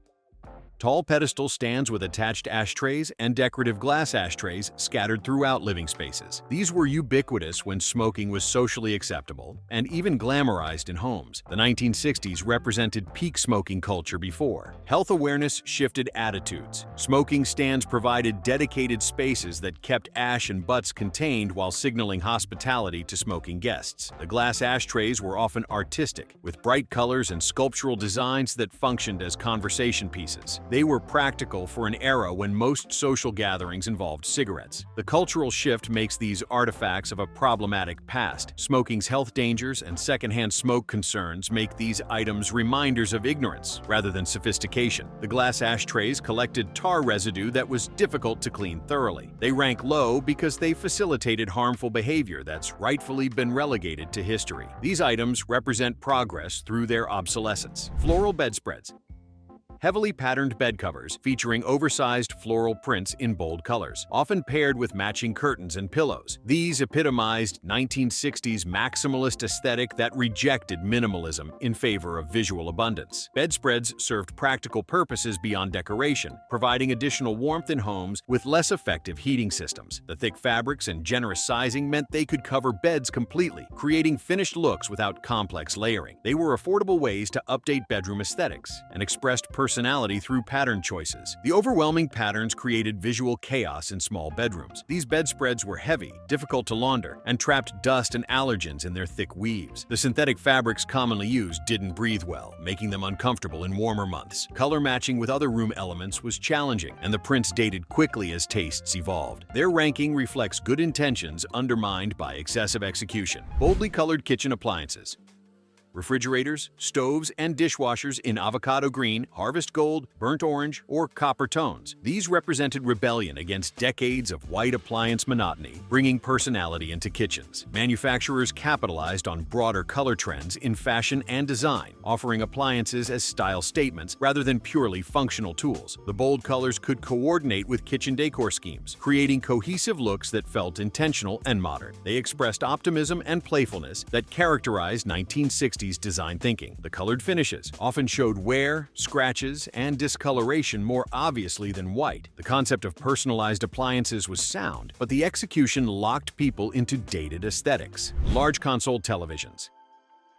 Tall pedestal stands with attached ashtrays and decorative glass ashtrays scattered throughout living spaces. These were ubiquitous when smoking was socially acceptable and even glamorized in homes. The 1960s represented peak smoking culture before. Health awareness shifted attitudes. Smoking stands provided dedicated spaces that kept ash and butts contained while signaling hospitality to smoking guests. The glass ashtrays were often artistic, with bright colors and sculptural designs that functioned as conversation pieces. They were practical for an era when most social gatherings involved cigarettes. The cultural shift makes these artifacts of a problematic past. Smoking's health dangers and secondhand smoke concerns make these items reminders of ignorance rather than sophistication. The glass ashtrays collected tar residue that was difficult to clean thoroughly. They rank low because they facilitated harmful behavior that's rightfully been relegated to history. These items represent progress through their obsolescence. Floral bedspreads. Heavily patterned bed covers featuring oversized floral prints in bold colors, often paired with matching curtains and pillows. These epitomized 1960s maximalist aesthetic that rejected minimalism in favor of visual abundance. Bedspreads served practical purposes beyond decoration, providing additional warmth in homes with less effective heating systems. The thick fabrics and generous sizing meant they could cover beds completely, creating finished looks without complex layering. They were affordable ways to update bedroom aesthetics and expressed personality through pattern choices. The overwhelming patterns created visual chaos in small bedrooms. These bedspreads were heavy, difficult to launder, and trapped dust and allergens in their thick weaves. The synthetic fabrics commonly used didn't breathe well, making them uncomfortable in warmer months. Color matching with other room elements was challenging, and the prints dated quickly as tastes evolved. Their ranking reflects good intentions undermined by excessive execution. Boldly colored kitchen appliances. Refrigerators, stoves, and dishwashers in avocado green, harvest gold, burnt orange, or copper tones. These represented rebellion against decades of white appliance monotony, bringing personality into kitchens. Manufacturers capitalized on broader color trends in fashion and design, offering appliances as style statements rather than purely functional tools. The bold colors could coordinate with kitchen decor schemes, creating cohesive looks that felt intentional and modern. They expressed optimism and playfulness that characterized 1960s design thinking. The colored finishes often showed wear, scratches, and discoloration more obviously than white. The concept of personalized appliances was sound, but the execution locked people into dated aesthetics. Large console televisions.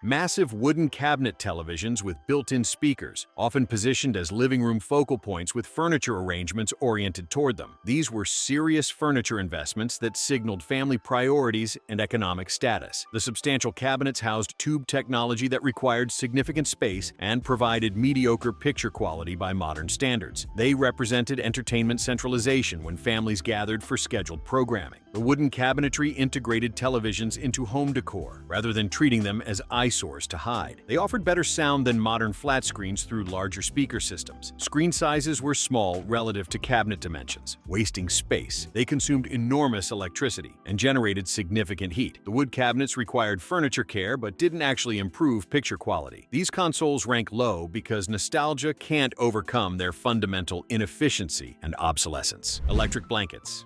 Massive wooden cabinet televisions with built-in speakers, often positioned as living room focal points with furniture arrangements oriented toward them. These were serious furniture investments that signaled family priorities and economic status. The substantial cabinets housed tube technology that required significant space and provided mediocre picture quality by modern standards. They represented entertainment centralization when families gathered for scheduled programming. The wooden cabinetry integrated televisions into home decor, rather than treating them as eyesores to hide. They offered better sound than modern flat screens through larger speaker systems. Screen sizes were small relative to cabinet dimensions, wasting space. They consumed enormous electricity and generated significant heat. The wood cabinets required furniture care but didn't actually improve picture quality. These consoles rank low because nostalgia can't overcome their fundamental inefficiency and obsolescence. Electric blankets.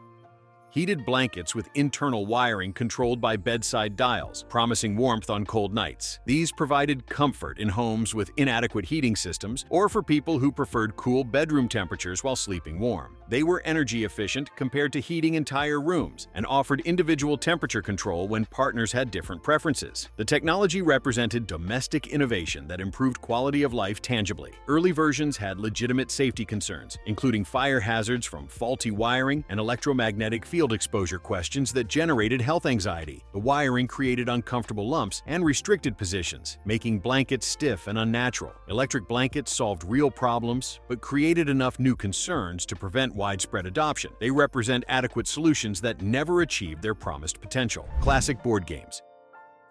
Heated blankets with internal wiring controlled by bedside dials, promising warmth on cold nights. These provided comfort in homes with inadequate heating systems or for people who preferred cool bedroom temperatures while sleeping warm. They were energy efficient compared to heating entire rooms and offered individual temperature control when partners had different preferences. The technology represented domestic innovation that improved quality of life tangibly. Early versions had legitimate safety concerns, including fire hazards from faulty wiring and electromagnetic field exposure questions that generated health anxiety. The wiring created uncomfortable lumps and restricted positions, making blankets stiff and unnatural. Electric blankets solved real problems, but created enough new concerns to prevent widespread adoption. They represent adequate solutions that never achieved their promised potential. Classic board games.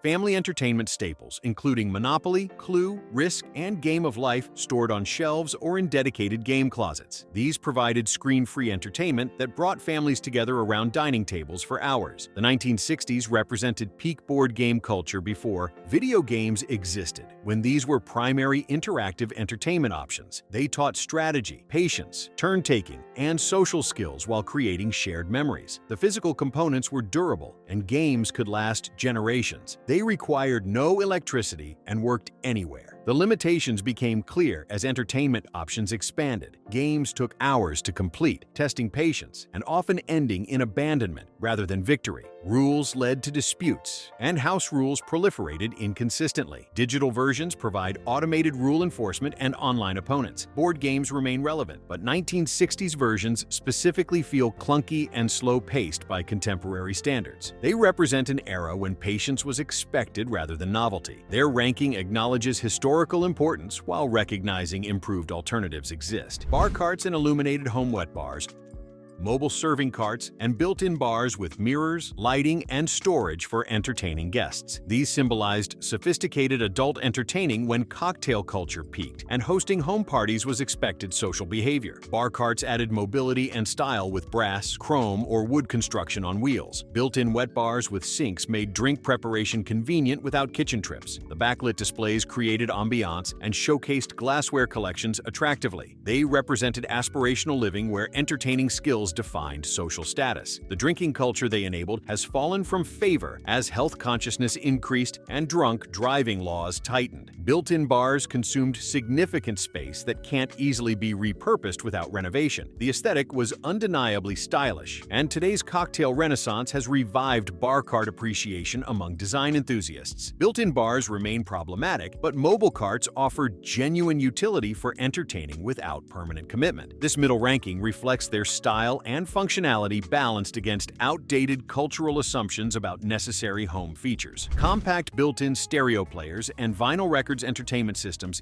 Family entertainment staples, including Monopoly, Clue, Risk, and Game of Life, stored on shelves or in dedicated game closets. These provided screen-free entertainment that brought families together around dining tables for hours. The 1960s represented peak board game culture before video games existed, when these were primary interactive entertainment options. They taught strategy, patience, turn-taking, and social skills while creating shared memories. The physical components were durable, and games could last generations. They required no electricity and worked anywhere. The limitations became clear as entertainment options expanded. Games took hours to complete, testing patience and often ending in abandonment rather than victory. Rules led to disputes, and house rules proliferated inconsistently. Digital versions provide automated rule enforcement and online opponents. Board games remain relevant, but 1960s versions specifically feel clunky and slow-paced by contemporary standards. They represent an era when patience was expected expected rather than novelty. Their ranking acknowledges historical importance while recognizing improved alternatives exist. Bar carts and illuminated home wet bars, mobile serving carts, and built-in bars with mirrors, lighting, and storage for entertaining guests. These symbolized sophisticated adult entertaining when cocktail culture peaked, and hosting home parties was expected social behavior. Bar carts added mobility and style with brass, chrome, or wood construction on wheels. Built-in wet bars with sinks made drink preparation convenient without kitchen trips. The backlit displays created ambiance and showcased glassware collections attractively. They represented aspirational living where entertaining skills defined social status. The drinking culture they enabled has fallen from favor as health consciousness increased and drunk driving laws tightened. Built-in bars consumed significant space that can't easily be repurposed without renovation. The aesthetic was undeniably stylish, and today's cocktail renaissance has revived bar cart appreciation among design enthusiasts. Built-in bars remain problematic, but mobile carts offer genuine utility for entertaining without permanent commitment. This middle ranking reflects their style and functionality balanced against outdated cultural assumptions about necessary home features. Compact built-in stereo players and vinyl records entertainment systems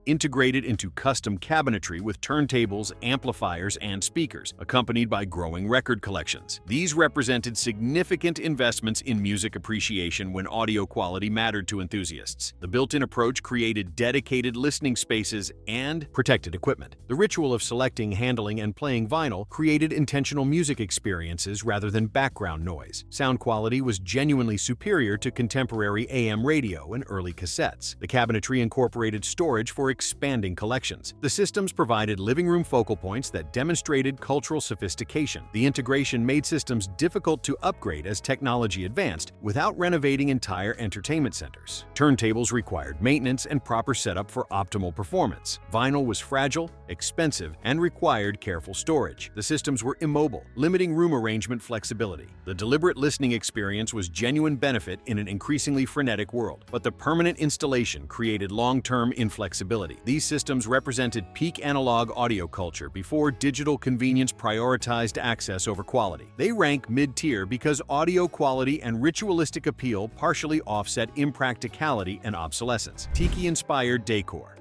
integrated into custom cabinetry with turntables, amplifiers, and speakers, accompanied by growing record collections. These represented significant investments in music appreciation when audio quality mattered to enthusiasts. The built-in approach created dedicated listening spaces and protected equipment. The ritual of selecting, handling, and playing vinyl created intentional music experiences rather than background noise. Sound quality was genuinely superior to contemporary AM radio and early cassettes. The cabinetry incorporated storage for expanding collections. The systems provided living room focal points that demonstrated cultural sophistication. The integration made systems difficult to upgrade as technology advanced without renovating entire entertainment centers. Turntables required maintenance and proper setup for optimal performance. Vinyl was fragile, expensive, and required careful storage. The systems were immobile, limiting room arrangement flexibility. The deliberate listening experience was genuine benefit in an increasingly frenetic world, but the permanent installation created long-term inflexibility. These systems represented peak analog audio culture before digital convenience prioritized access over quality. They rank mid-tier because audio quality and ritualistic appeal partially offset impracticality and obsolescence. Tiki-inspired decor.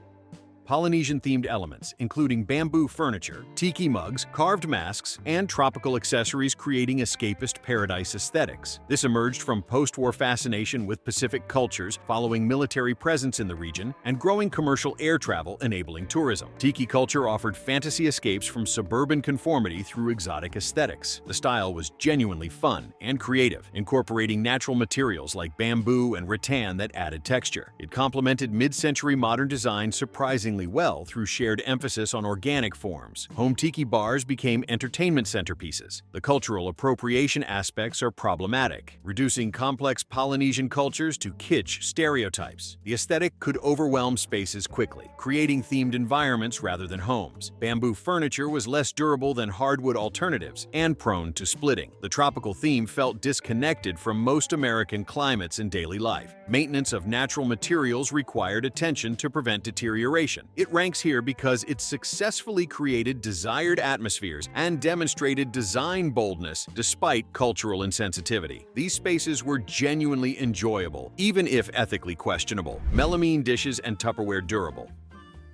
Polynesian-themed elements, including bamboo furniture, tiki mugs, carved masks, and tropical accessories creating escapist paradise aesthetics. This emerged from post-war fascination with Pacific cultures following military presence in the region and growing commercial air travel enabling tourism. Tiki culture offered fantasy escapes from suburban conformity through exotic aesthetics. The style was genuinely fun and creative, incorporating natural materials like bamboo and rattan that added texture. It complemented mid-century modern design surprisingly well through shared emphasis on organic forms. Home tiki bars became entertainment centerpieces. The cultural appropriation aspects are problematic, reducing complex Polynesian cultures to kitsch stereotypes. The aesthetic could overwhelm spaces quickly, creating themed environments rather than homes. Bamboo furniture was less durable than hardwood alternatives and prone to splitting. The tropical theme felt disconnected from most American climates and daily life. Maintenance of natural materials required attention to prevent deterioration. It ranks here because it successfully created desired atmospheres and demonstrated design boldness despite cultural insensitivity. These spaces were genuinely enjoyable, even if ethically questionable. Melamine dishes and Tupperware durable.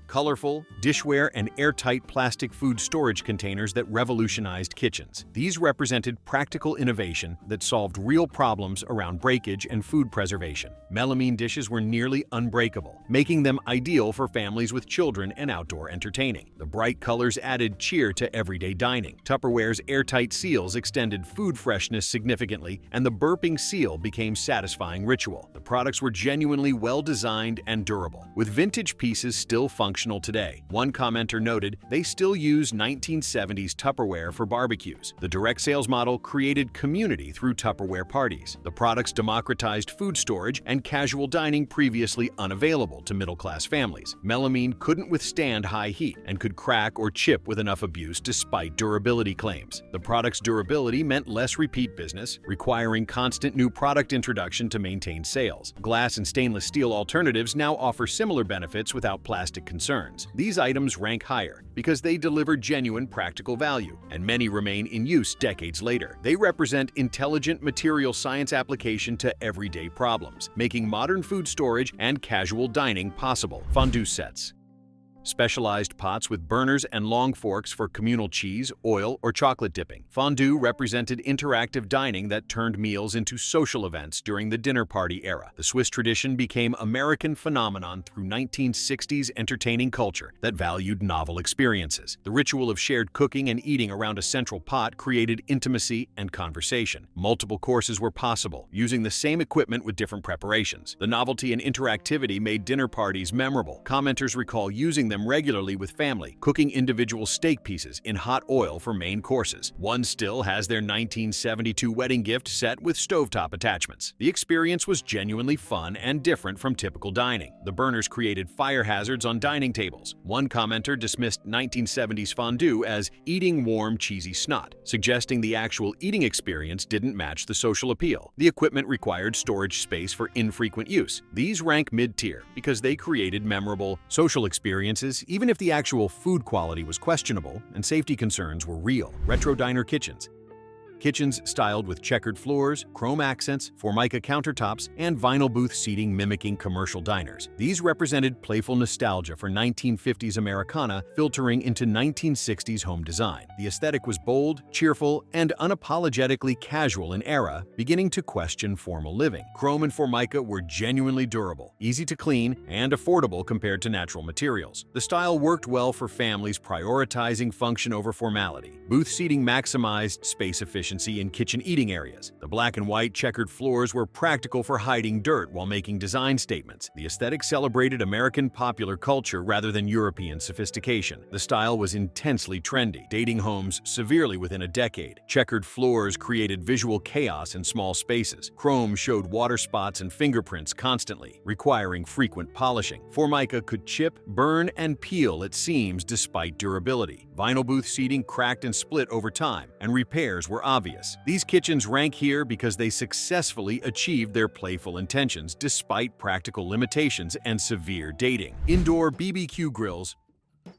Colorful, dishware, and airtight plastic food storage containers that revolutionized kitchens. These represented practical innovation that solved real problems around breakage and food preservation. Melamine dishes were nearly unbreakable, making them ideal for families with children and outdoor entertaining. The bright colors added cheer to everyday dining. Tupperware's airtight seals extended food freshness significantly, and the burping seal became satisfying ritual. The products were genuinely well-designed and durable, with vintage pieces still functional today. One commenter noted they still use 1970s Tupperware for barbecues. The direct sales model created community through Tupperware parties. The products democratized food storage and casual dining previously unavailable to middle-class families. Melamine couldn't withstand high heat and could crack or chip with enough abuse despite durability claims. The product's durability meant less repeat business, requiring constant new product introduction to maintain sales. Glass and stainless steel alternatives now offer similar benefits without plastic consumption. concerns. These items rank higher because they deliver genuine practical value, and many remain in use decades later. They represent intelligent material science application to everyday problems, making modern food storage and casual dining possible. Fondue sets. Specialized pots with burners and long forks for communal cheese, oil, or chocolate dipping. Fondue represented interactive dining that turned meals into social events during the dinner party era. The Swiss tradition became American phenomenon through 1960s entertaining culture that valued novel experiences. The ritual of shared cooking and eating around a central pot created intimacy and conversation. Multiple courses were possible, using the same equipment with different preparations. The novelty and interactivity made dinner parties memorable. Commenters recall using them regularly with family, cooking individual steak pieces in hot oil for main courses. One still has their 1972 wedding gift set with stovetop attachments. The experience was genuinely fun and different from typical dining. The burners created fire hazards on dining tables. One commenter dismissed 1970s fondue as eating warm, cheesy snot, suggesting the actual eating experience didn't match the social appeal. The equipment required storage space for infrequent use. These rank mid-tier because they created memorable social experiences even if the actual food quality was questionable and safety concerns were real. Retro diner kitchens. Kitchens styled with checkered floors, chrome accents, Formica countertops, and vinyl booth seating mimicking commercial diners. These represented playful nostalgia for 1950s Americana filtering into 1960s home design. The aesthetic was bold, cheerful, and unapologetically casual in era, beginning to question formal living. Chrome and Formica were genuinely durable, easy to clean, and affordable compared to natural materials. The style worked well for families prioritizing function over formality. Booth seating maximized space efficiency in kitchen eating areas. The black and white checkered floors were practical for hiding dirt while making design statements. The aesthetic celebrated American popular culture rather than European sophistication. The style was intensely trendy, dating homes severely within a decade. Checkered floors created visual chaos in small spaces. Chrome showed water spots and fingerprints constantly, requiring frequent polishing. Formica could chip, burn, and peel at seams despite durability. Vinyl booth seating cracked and split over time, and repairs were obvious. These kitchens rank here because they successfully achieved their playful intentions despite practical limitations and severe dating. Indoor BBQ grills.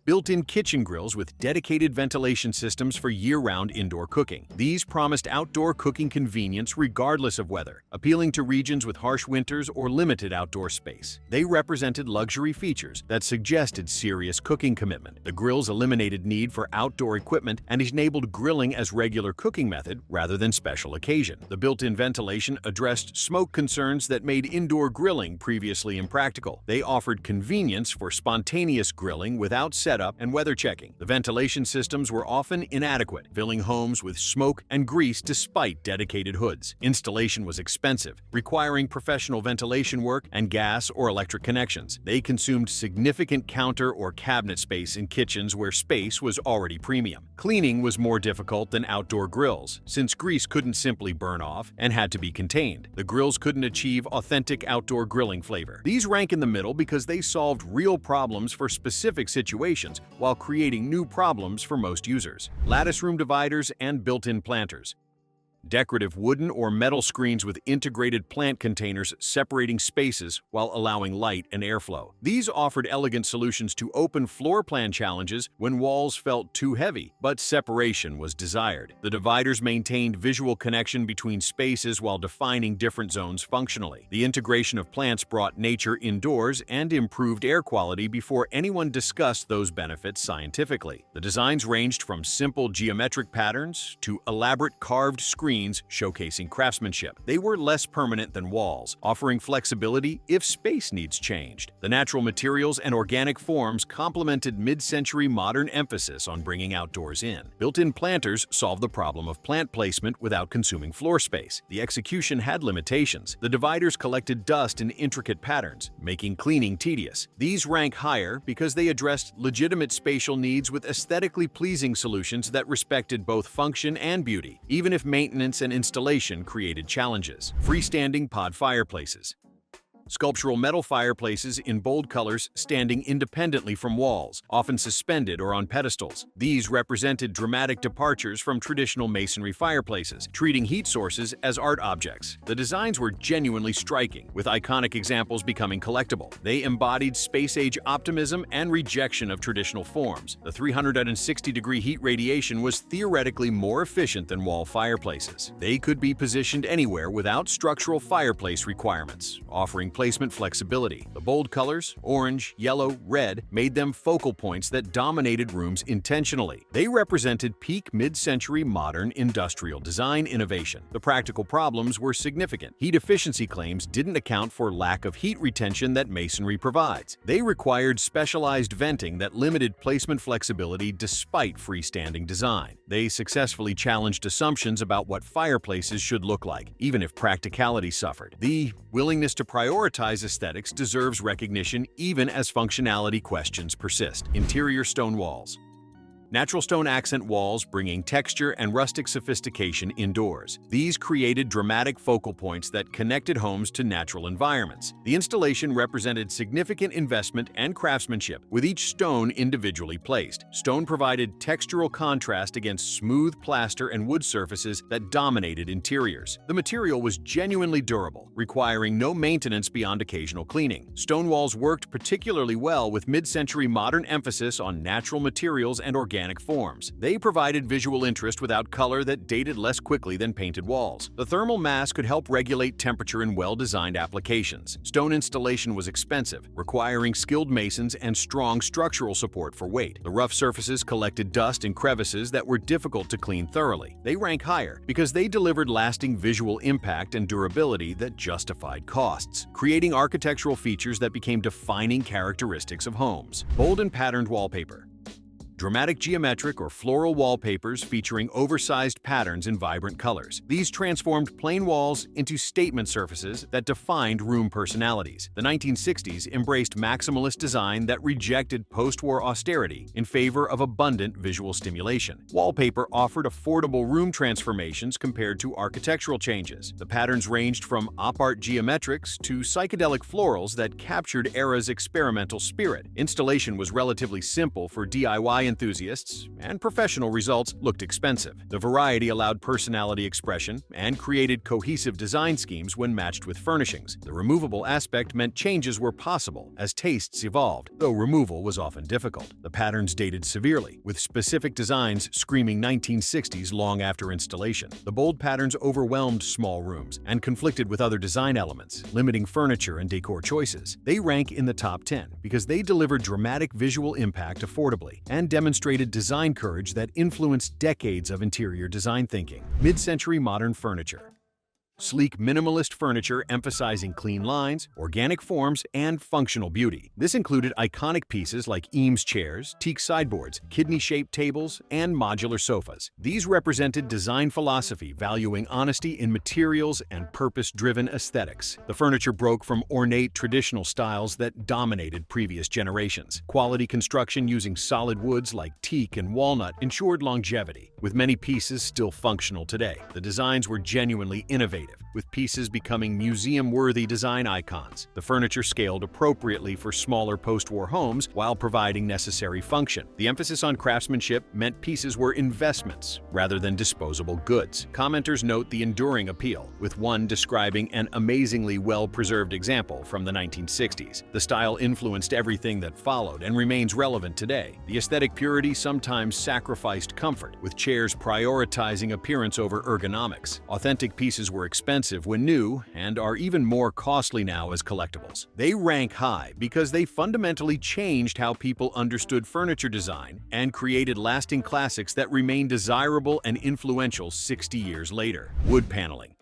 Built-in kitchen grills with dedicated ventilation systems for year-round indoor cooking. These promised outdoor cooking convenience regardless of weather, appealing to regions with harsh winters or limited outdoor space. They represented luxury features that suggested serious cooking commitment. The grills eliminated need for outdoor equipment and enabled grilling as regular cooking method rather than special occasion. The built-in ventilation addressed smoke concerns that made indoor grilling previously impractical. They offered convenience for spontaneous grilling without setup and weather checking. The ventilation systems were often inadequate, filling homes with smoke and grease despite dedicated hoods. Installation was expensive, requiring professional ventilation work and gas or electric connections. They consumed significant counter or cabinet space in kitchens where space was already premium. Cleaning was more difficult than outdoor grills, since grease couldn't simply burn off and had to be contained. The grills couldn't achieve authentic outdoor grilling flavor. These rank in the middle because they solved real problems for specific situations while creating new problems for most users. Lattice room dividers and built-in planters. Decorative wooden or metal screens with integrated plant containers separating spaces while allowing light and airflow. These offered elegant solutions to open floor plan challenges when walls felt too heavy, but separation was desired. The dividers maintained visual connection between spaces while defining different zones functionally. The integration of plants brought nature indoors and improved air quality before anyone discussed those benefits scientifically. The designs ranged from simple geometric patterns to elaborate carved screens showcasing craftsmanship. They were less permanent than walls, offering flexibility if space needs changed. The natural materials and organic forms complemented mid-century modern emphasis on bringing outdoors in. Built-in planters solved the problem of plant placement without consuming floor space. The execution had limitations. The dividers collected dust in intricate patterns, making cleaning tedious. These rank higher because they addressed legitimate spatial needs with aesthetically pleasing solutions that respected both function and beauty, even if maintenance and installation created challenges. Freestanding pod fireplaces. Sculptural metal fireplaces in bold colors standing independently from walls, often suspended or on pedestals. These represented dramatic departures from traditional masonry fireplaces, treating heat sources as art objects. The designs were genuinely striking, with iconic examples becoming collectible. They embodied space-age optimism and rejection of traditional forms. The 360-degree heat radiation was theoretically more efficient than wall fireplaces. They could be positioned anywhere without structural fireplace requirements, offering placement flexibility. The bold colors, orange, yellow, red, made them focal points that dominated rooms intentionally. They represented peak mid-century modern industrial design innovation. The practical problems were significant. Heat efficiency claims didn't account for lack of heat retention that masonry provides. They required specialized venting that limited placement flexibility despite freestanding design. They successfully challenged assumptions about what fireplaces should look like, even if practicality suffered. The willingness to prioritize aesthetics deserves recognition even as functionality questions persist. Interior stone walls. Natural stone accent walls bringing texture and rustic sophistication indoors. These created dramatic focal points that connected homes to natural environments. The installation represented significant investment and craftsmanship, with each stone individually placed. Stone provided textural contrast against smooth plaster and wood surfaces that dominated interiors. The material was genuinely durable, requiring no maintenance beyond occasional cleaning. Stone walls worked particularly well with mid-century modern emphasis on natural materials and organic forms. They provided visual interest without color that dated less quickly than painted walls. The thermal mass could help regulate temperature in well-designed applications. Stone installation was expensive, requiring skilled masons and strong structural support for weight. The rough surfaces collected dust and crevices that were difficult to clean thoroughly. They rank higher because they delivered lasting visual impact and durability that justified costs, creating architectural features that became defining characteristics of homes. Bold and patterned wallpaper. Dramatic geometric or floral wallpapers featuring oversized patterns in vibrant colors. These transformed plain walls into statement surfaces that defined room personalities. The 1960s embraced maximalist design that rejected post-war austerity in favor of abundant visual stimulation. Wallpaper offered affordable room transformations compared to architectural changes. The patterns ranged from op-art geometrics to psychedelic florals that captured era's experimental spirit. Installation was relatively simple for DIY enthusiasts, and professional results looked expensive. The variety allowed personality expression and created cohesive design schemes when matched with furnishings. The removable aspect meant changes were possible as tastes evolved, though removal was often difficult. The patterns dated severely, with specific designs screaming 1960s long after installation. The bold patterns overwhelmed small rooms and conflicted with other design elements, limiting furniture and decor choices. They rank in the top 10 because they delivered dramatic visual impact affordably and demonstrated design courage that influenced decades of interior design thinking. Mid-century modern furniture. Sleek minimalist furniture emphasizing clean lines, organic forms, and functional beauty. This included iconic pieces like Eames chairs, teak sideboards, kidney-shaped tables, and modular sofas. These represented design philosophy valuing honesty in materials and purpose-driven aesthetics. The furniture broke from ornate traditional styles that dominated previous generations. Quality construction using solid woods like teak and walnut ensured longevity, with many pieces still functional today. The designs were genuinely innovative, with pieces becoming museum-worthy design icons. The furniture scaled appropriately for smaller post-war homes while providing necessary function. The emphasis on craftsmanship meant pieces were investments rather than disposable goods. Commenters note the enduring appeal, with one describing an amazingly well-preserved example from the 1960s. The style influenced everything that followed and remains relevant today. The aesthetic purity sometimes sacrificed comfort, with chairs prioritizing appearance over ergonomics. Authentic pieces were expensive when new and are even more costly now as collectibles. They rank high because they fundamentally changed how people understood furniture design and created lasting classics that remain desirable and influential 60 years later. Wood paneling.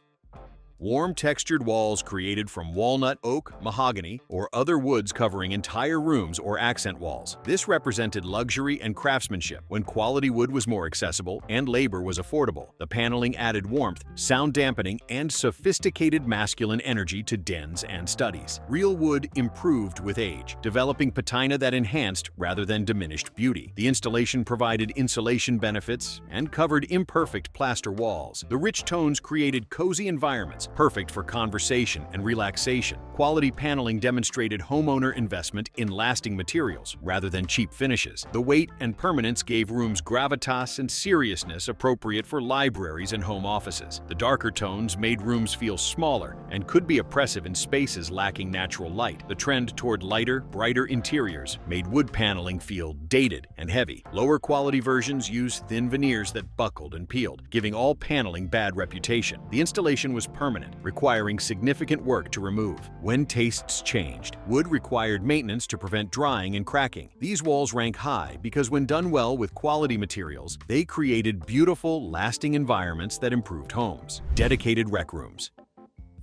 Warm textured walls created from walnut, oak, mahogany, or other woods covering entire rooms or accent walls. This represented luxury and craftsmanship when quality wood was more accessible and labor was affordable. The paneling added warmth, sound dampening, and sophisticated masculine energy to dens and studies. Real wood improved with age, developing patina that enhanced rather than diminished beauty. The installation provided insulation benefits and covered imperfect plaster walls. The rich tones created cozy environments rooms, perfect for conversation and relaxation. Quality paneling demonstrated homeowner investment in lasting materials rather than cheap finishes. The weight and permanence gave rooms gravitas and seriousness appropriate for libraries and home offices. The darker tones made rooms feel smaller and could be oppressive in spaces lacking natural light. The trend toward lighter, brighter interiors made wood paneling feel dated and heavy. Lower quality versions used thin veneers that buckled and peeled, giving all paneling bad reputation. The installation was permanent, requiring significant work to remove. When tastes changed, wood required maintenance to prevent drying and cracking. These walls rank high because when done well with quality materials, they created beautiful, lasting environments that improved homes. Dedicated rec rooms.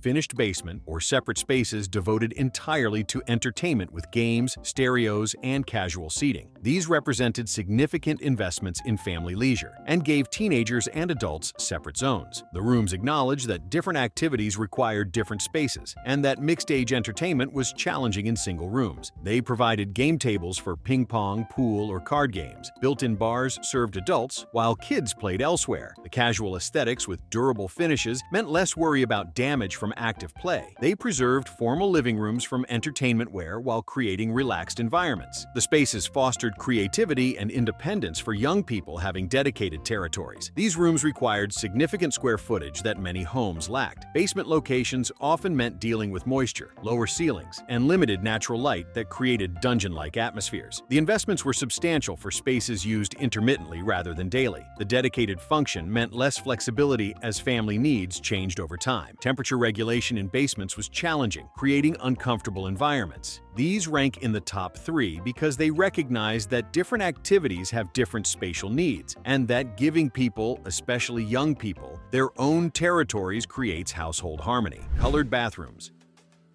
Finished basement or separate spaces devoted entirely to entertainment with games, stereos, and casual seating. These represented significant investments in family leisure and gave teenagers and adults separate zones. The rooms acknowledged that different activities required different spaces and that mixed-age entertainment was challenging in single rooms. They provided game tables for ping pong, pool, or card games. Built-in bars served adults while kids played elsewhere. The casual aesthetics with durable finishes meant less worry about damage from active play. They preserved formal living rooms from entertainment wear while creating relaxed environments. The spaces fostered creativity and independence for young people having dedicated territories. These rooms required significant square footage that many homes lacked. Basement locations often meant dealing with moisture, lower ceilings, and limited natural light that created dungeon-like atmospheres. The investments were substantial for spaces used intermittently rather than daily. The dedicated function meant less flexibility as family needs changed over time. Temperature regulation in basements was challenging, creating uncomfortable environments. These rank in the top 3 because they recognize that different activities have different spatial needs, and that giving people, especially young people, their own territories creates household harmony. Colored bathrooms.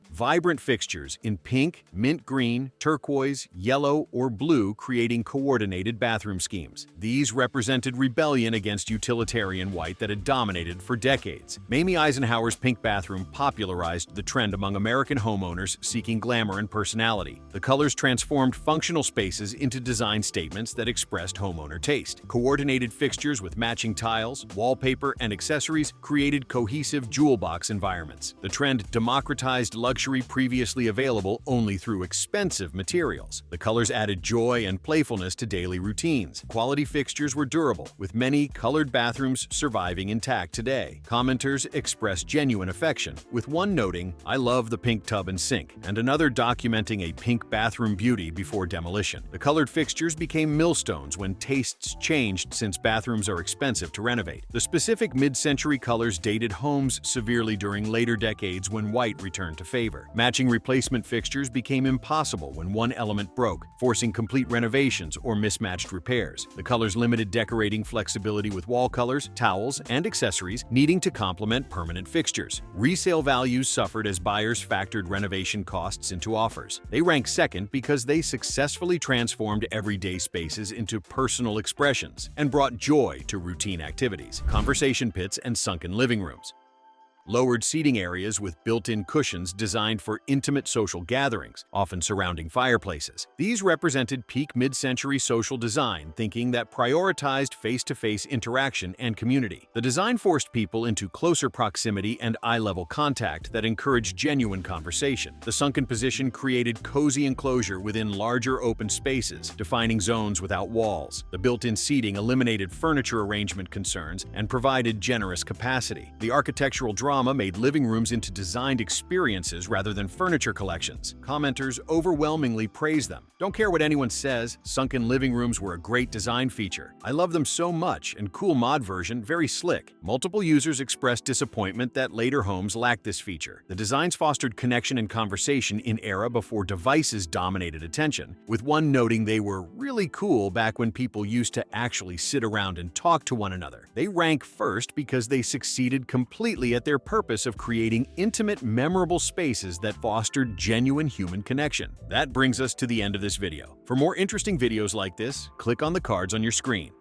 Vibrant fixtures in pink, mint green, turquoise, yellow, or blue creating coordinated bathroom schemes. These represented rebellion against utilitarian white that had dominated for decades. Mamie Eisenhower's pink bathroom popularized the trend among American homeowners seeking glamour and personality. The colors transformed functional spaces into design statements that expressed homeowner taste. Coordinated fixtures with matching tiles, wallpaper, and accessories created cohesive jewel box environments. The trend democratized luxury previously available only through expensive materials. The colors added joy and playfulness to daily routines. Quality fixtures were durable, with many colored bathrooms surviving intact today. Commenters expressed genuine affection, with one noting, "I love the pink tub and sink," and another documenting a pink bathroom beauty before demolition. The colored fixtures became millstones when tastes changed since bathrooms are expensive to renovate. The specific mid-century colors dated homes severely during later decades when white returned to favor. Matching replacement fixtures became impossible when one element broke, forcing complete renovations or mismatched repairs. The colors limited decorating flexibility with wall colors, towels, and accessories needing to complement permanent fixtures. Resale values suffered as buyers factored renovation costs into offers. They rank second because they successfully transformed everyday spaces into personal expressions and brought joy to routine activities. Conversation pits and sunken living rooms. Lowered seating areas with built-in cushions designed for intimate social gatherings, often surrounding fireplaces. These represented peak mid-century social design thinking that prioritized face-to-face interaction and community. The design forced people into closer proximity and eye-level contact that encouraged genuine conversation. The sunken position created cozy enclosure within larger open spaces, defining zones without walls. The built-in seating eliminated furniture arrangement concerns and provided generous capacity. The architectural drama made living rooms into designed experiences rather than furniture collections. Commenters overwhelmingly praised them. Don't care what anyone says, sunken living rooms were a great design feature. I love them so much, and cool mod version, very slick. Multiple users expressed disappointment that later homes lacked this feature. The designs fostered connection and conversation in era before devices dominated attention, with one noting they were really cool back when people used to actually sit around and talk to one another. They rank first because they succeeded completely at their purpose of creating intimate, memorable spaces that fostered genuine human connection. That brings us to the end of this video. For more interesting videos like this, click on the cards on your screen.